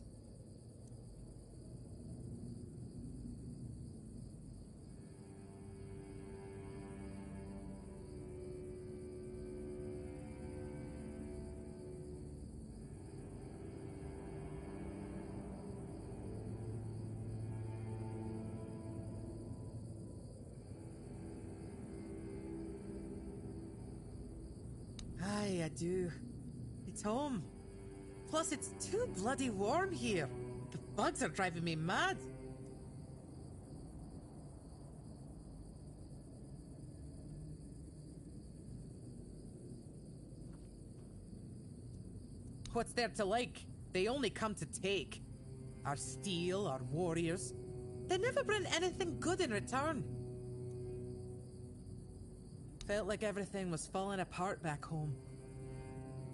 I do. It's home. Plus, it's too bloody warm here. The bugs are driving me mad. What's there to like? They only come to take. Our steel, our warriors. They never bring anything good in return. Felt like everything was falling apart back home.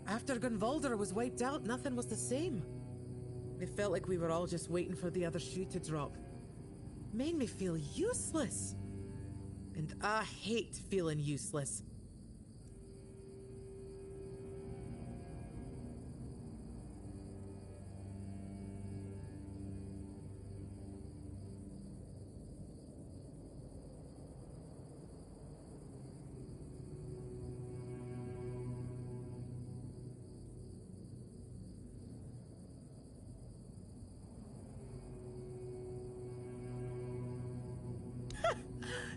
After Gunvalder was wiped out, nothing was the same. It felt like we were all just waiting for the other shoe to drop. Made me feel useless. And I hate feeling useless.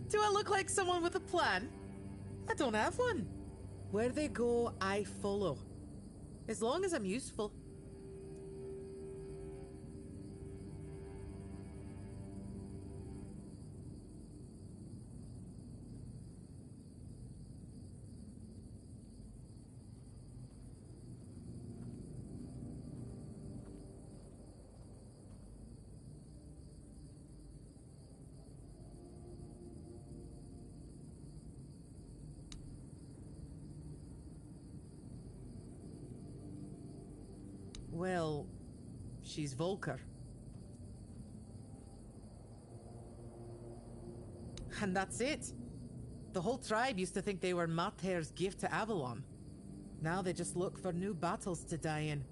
Do I look like someone with a plan? I don't have one. Where they go, I follow. As long as I'm useful. Well, she's Volker. And that's it. The whole tribe used to think they were Mather's gift to Avalon. Now they just look for new battles to die in.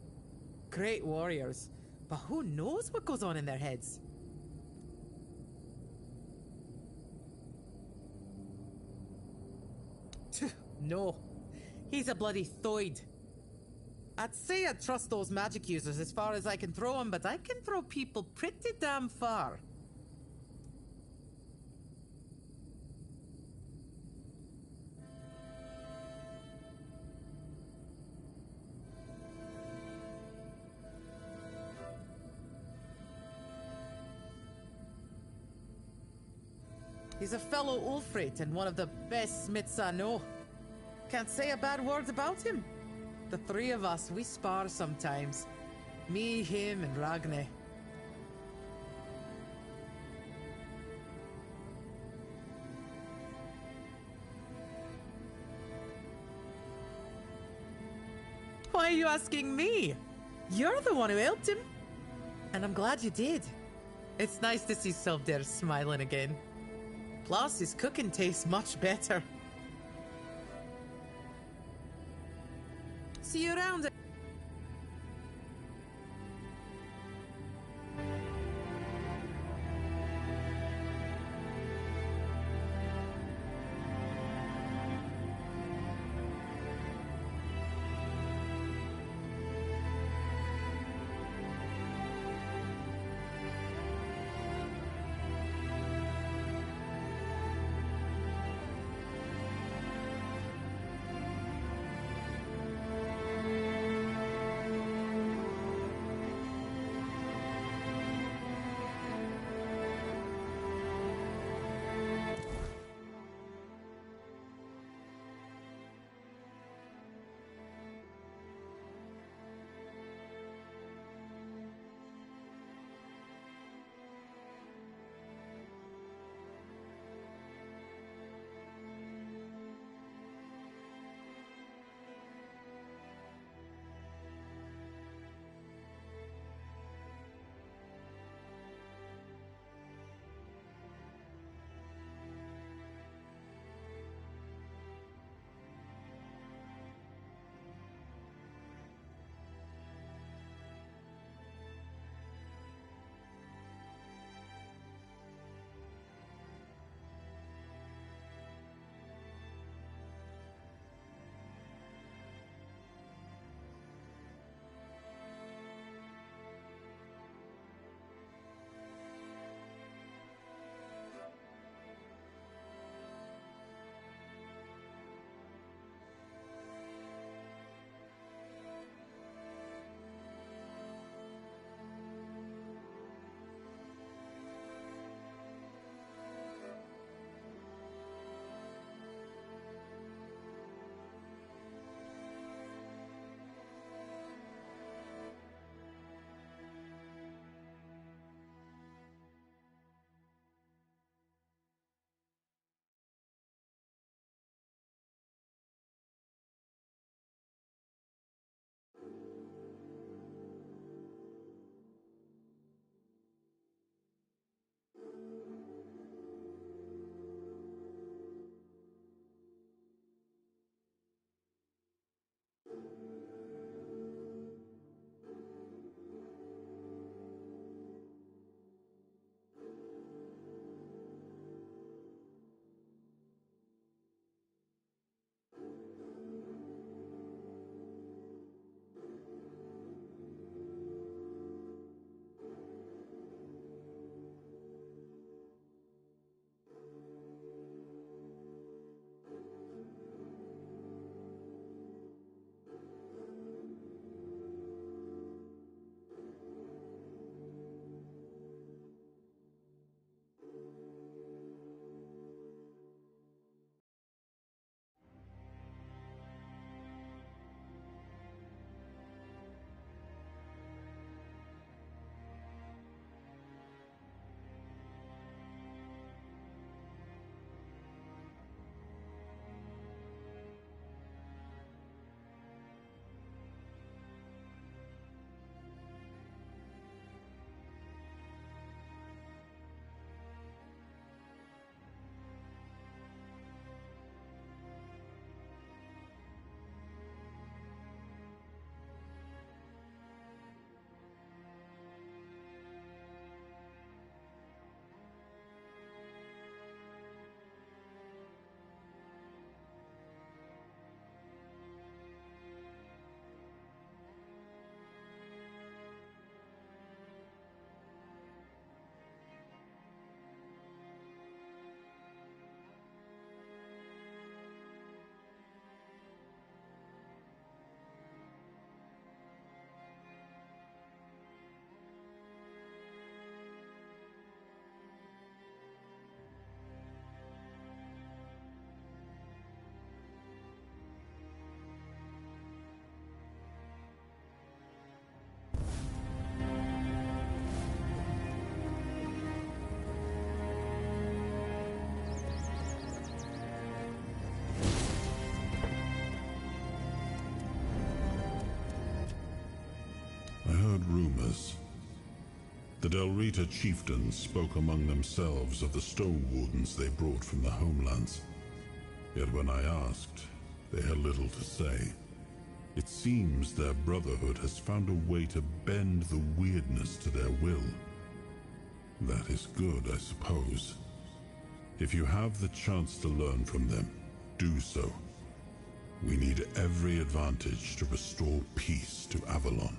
Great warriors, but who knows what goes on in their heads? No, he's a bloody Thoid. I'd say I trust those magic users as far as I can throw them, but I can throw people pretty damn far. He's a fellow Ulfrate and one of the best smiths I know. Can't say a bad word about him. The three of us, we spar sometimes. Me, him, and Ragne. Why are you asking me? You're the one who helped him. And I'm glad you did. It's nice to see Sildar smiling again. Plus, his cooking tastes much better. See you around. Delrita chieftains spoke among themselves of the stone wardens they brought from the homelands. Yet when I asked, they had little to say. It seems their brotherhood has found a way to bend the weirdness to their will. That is good, I suppose. If you have the chance to learn from them, do so. We need every advantage to restore peace to Avalon.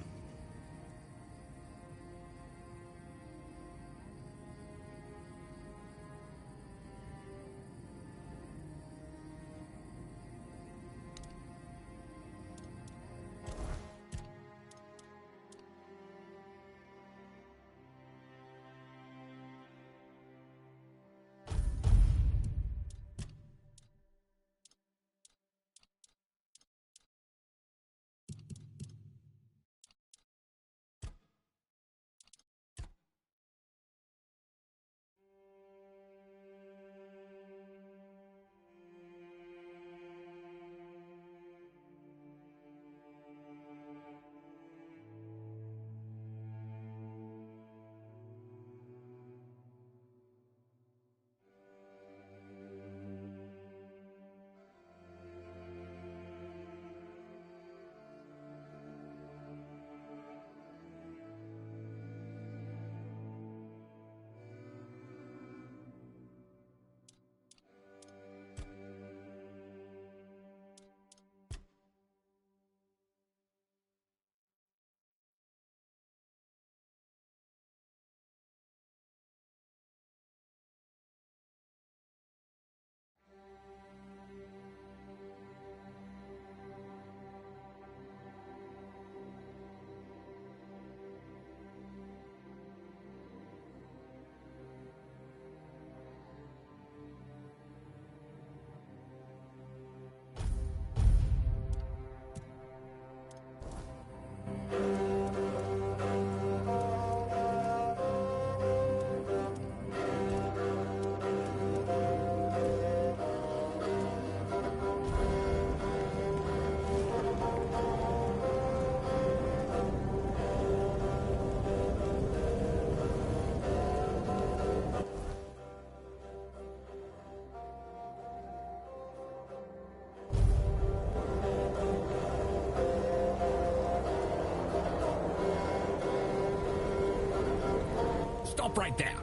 Stop right there.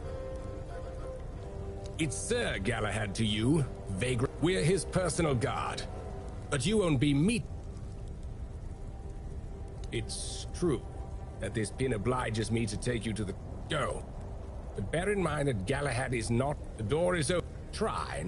It's Sir Galahad to you, vagrant. We're his personal guard. But you won't be meet. It's true that this pin obliges me to take you to the... Go. But bear in mind that Galahad is not... The door is open. Try.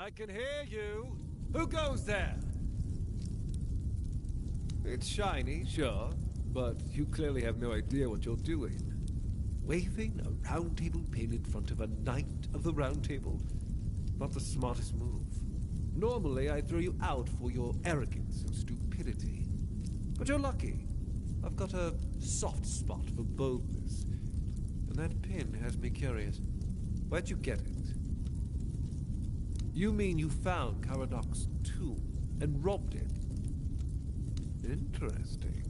I can hear you. Who goes there? It's shiny, sure, but you clearly have no idea what you're doing. Waving a round table pin in front of a knight of the round table? Not the smartest move. Normally, I'd throw you out for your arrogance and stupidity. But you're lucky. I've got a soft spot for boldness. And that pin has me curious. Where'd you get it? You mean you found Caradoc's tomb and robbed it? Interesting.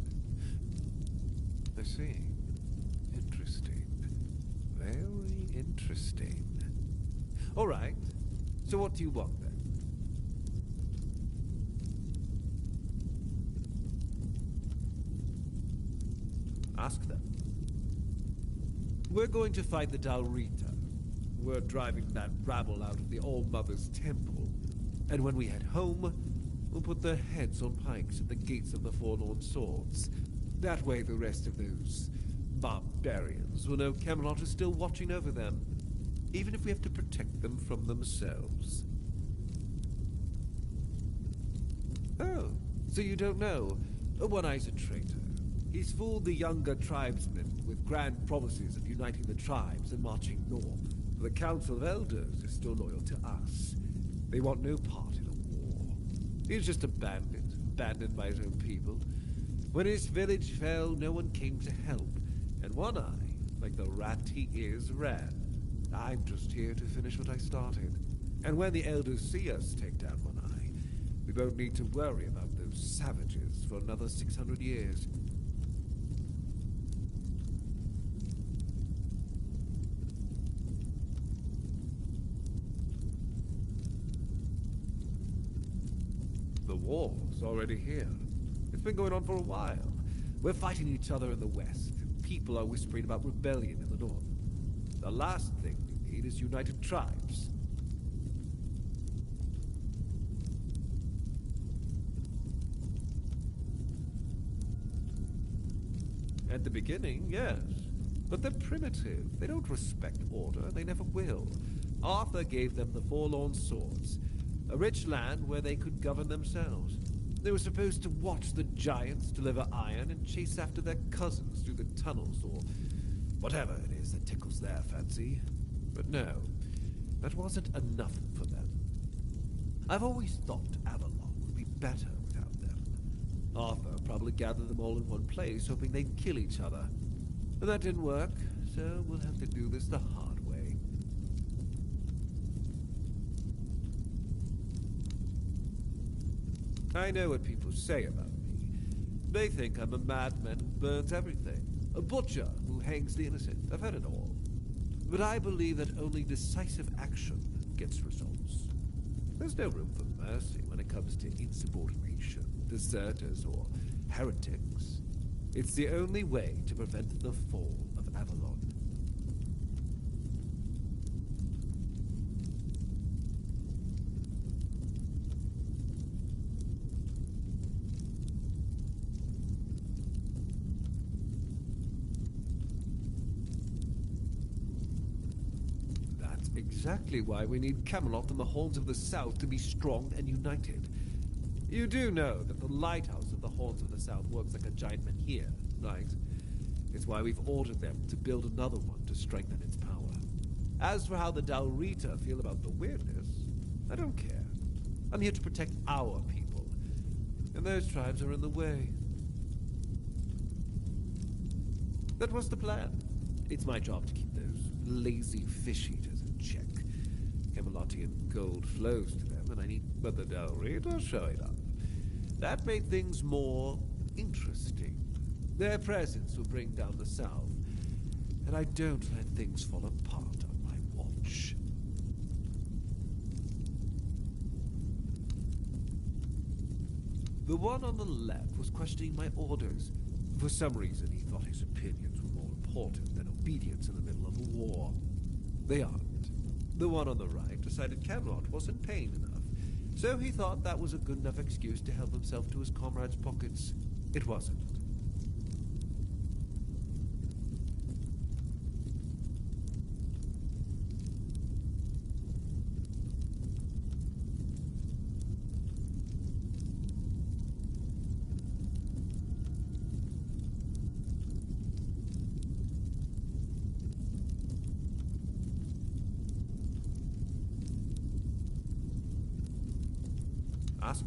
I see. Interesting. Very interesting. All right. So what do you want then? Ask them. We're going to fight the Dalrita. We're driving that rabble out of the All-Mother's temple. And when we head home, we'll put their heads on pikes at the gates of the Forlorn Swords. That way the rest of those barbarians will know Camelot is still watching over them, even if we have to protect them from themselves. Oh, so you don't know? One Eye's a traitor. He's fooled the younger tribesmen with grand promises of uniting the tribes and marching north. The Council of Elders is still loyal to us. They want no part in a war. He's just a bandit, abandoned by his own people. When his village fell, no one came to help. And One Eye, like the rat he is, ran. I'm just here to finish what I started. And when the Elders see us take down One Eye, we won't need to worry about those savages for another 600 years. The war's already here. It's been going on for a while. We're fighting each other in the west, and people are whispering about rebellion in the north. The last thing we need is united tribes. At the beginning, yes. But they're primitive. They don't respect order. They never will. Arthur gave them the Forlorn Swords, a rich land where they could govern themselves. They were supposed to watch the giants deliver iron and chase after their cousins through the tunnels or whatever it is that tickles their fancy. But no, that wasn't enough for them. I've always thought Avalon would be better without them. Arthur probably gathered them all in one place, hoping they'd kill each other. But that didn't work, so we'll have to do this the hard way. I know what people say about me. They think I'm a madman who burns everything. A butcher who hangs the innocent. I've heard it all. But I believe that only decisive action gets results. There's no room for mercy when it comes to insubordination, deserters, or heretics. It's the only way to prevent the fall of Avalon. Exactly why we need Camelot and the Horns of the South to be strong and united. You do know that the lighthouse of the Horns of the South works like a giant menhir, right? It's why we've ordered them to build another one to strengthen its power. As for how the Dalrita feel about the weirdness, I don't care. I'm here to protect our people, and those tribes are in the way. That was the plan. It's my job to keep those lazy fish eaters in check. Camelotian gold flows to them, and I need but the Dalrita showing up. That made things more interesting. Their presence will bring down the South, and I don't let things fall apart on my watch. The one on the left was questioning my orders. For some reason, he thought his opinions were more important than obedience in the middle of a war. They aren't. The one on the right decided Camelot wasn't paying enough, so he thought that was a good enough excuse to help himself to his comrades' pockets. It wasn't. Ask.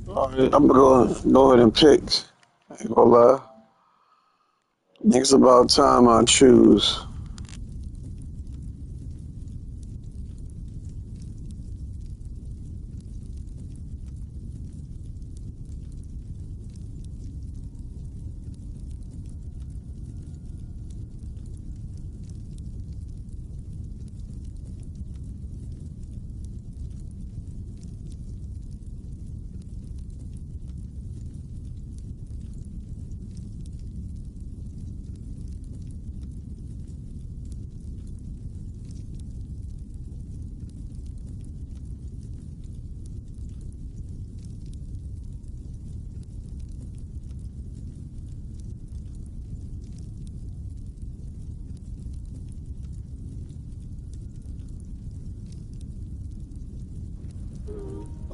All right, I'm gonna go ahead and pick. I ain't gonna lie. I think it's about time I choose.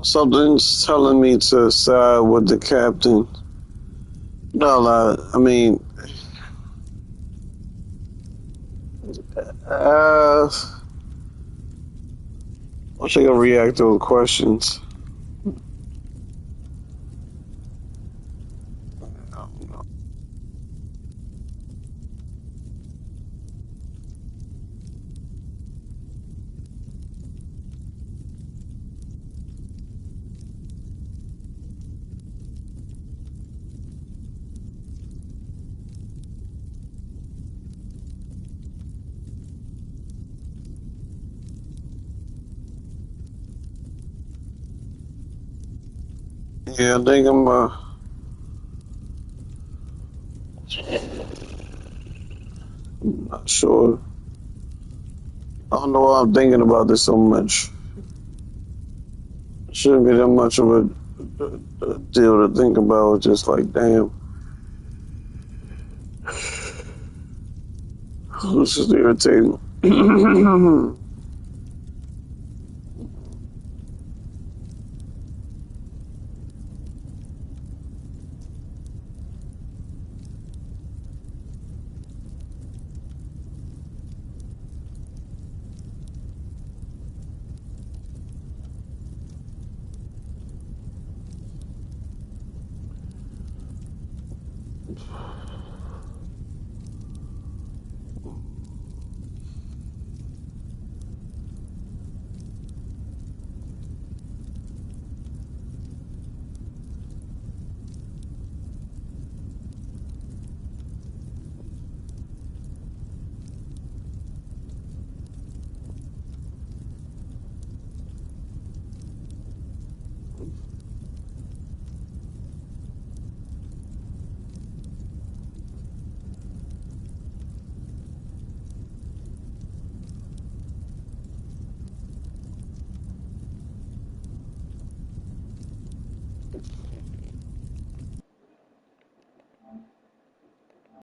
Something's telling me to side with the captain. No, I mean, I wish I could react to the questions. Yeah, I think I'm not sure. I don't know why I'm thinking about this so much. It shouldn't be that much of a deal to think about. Just like, damn, this is irritating.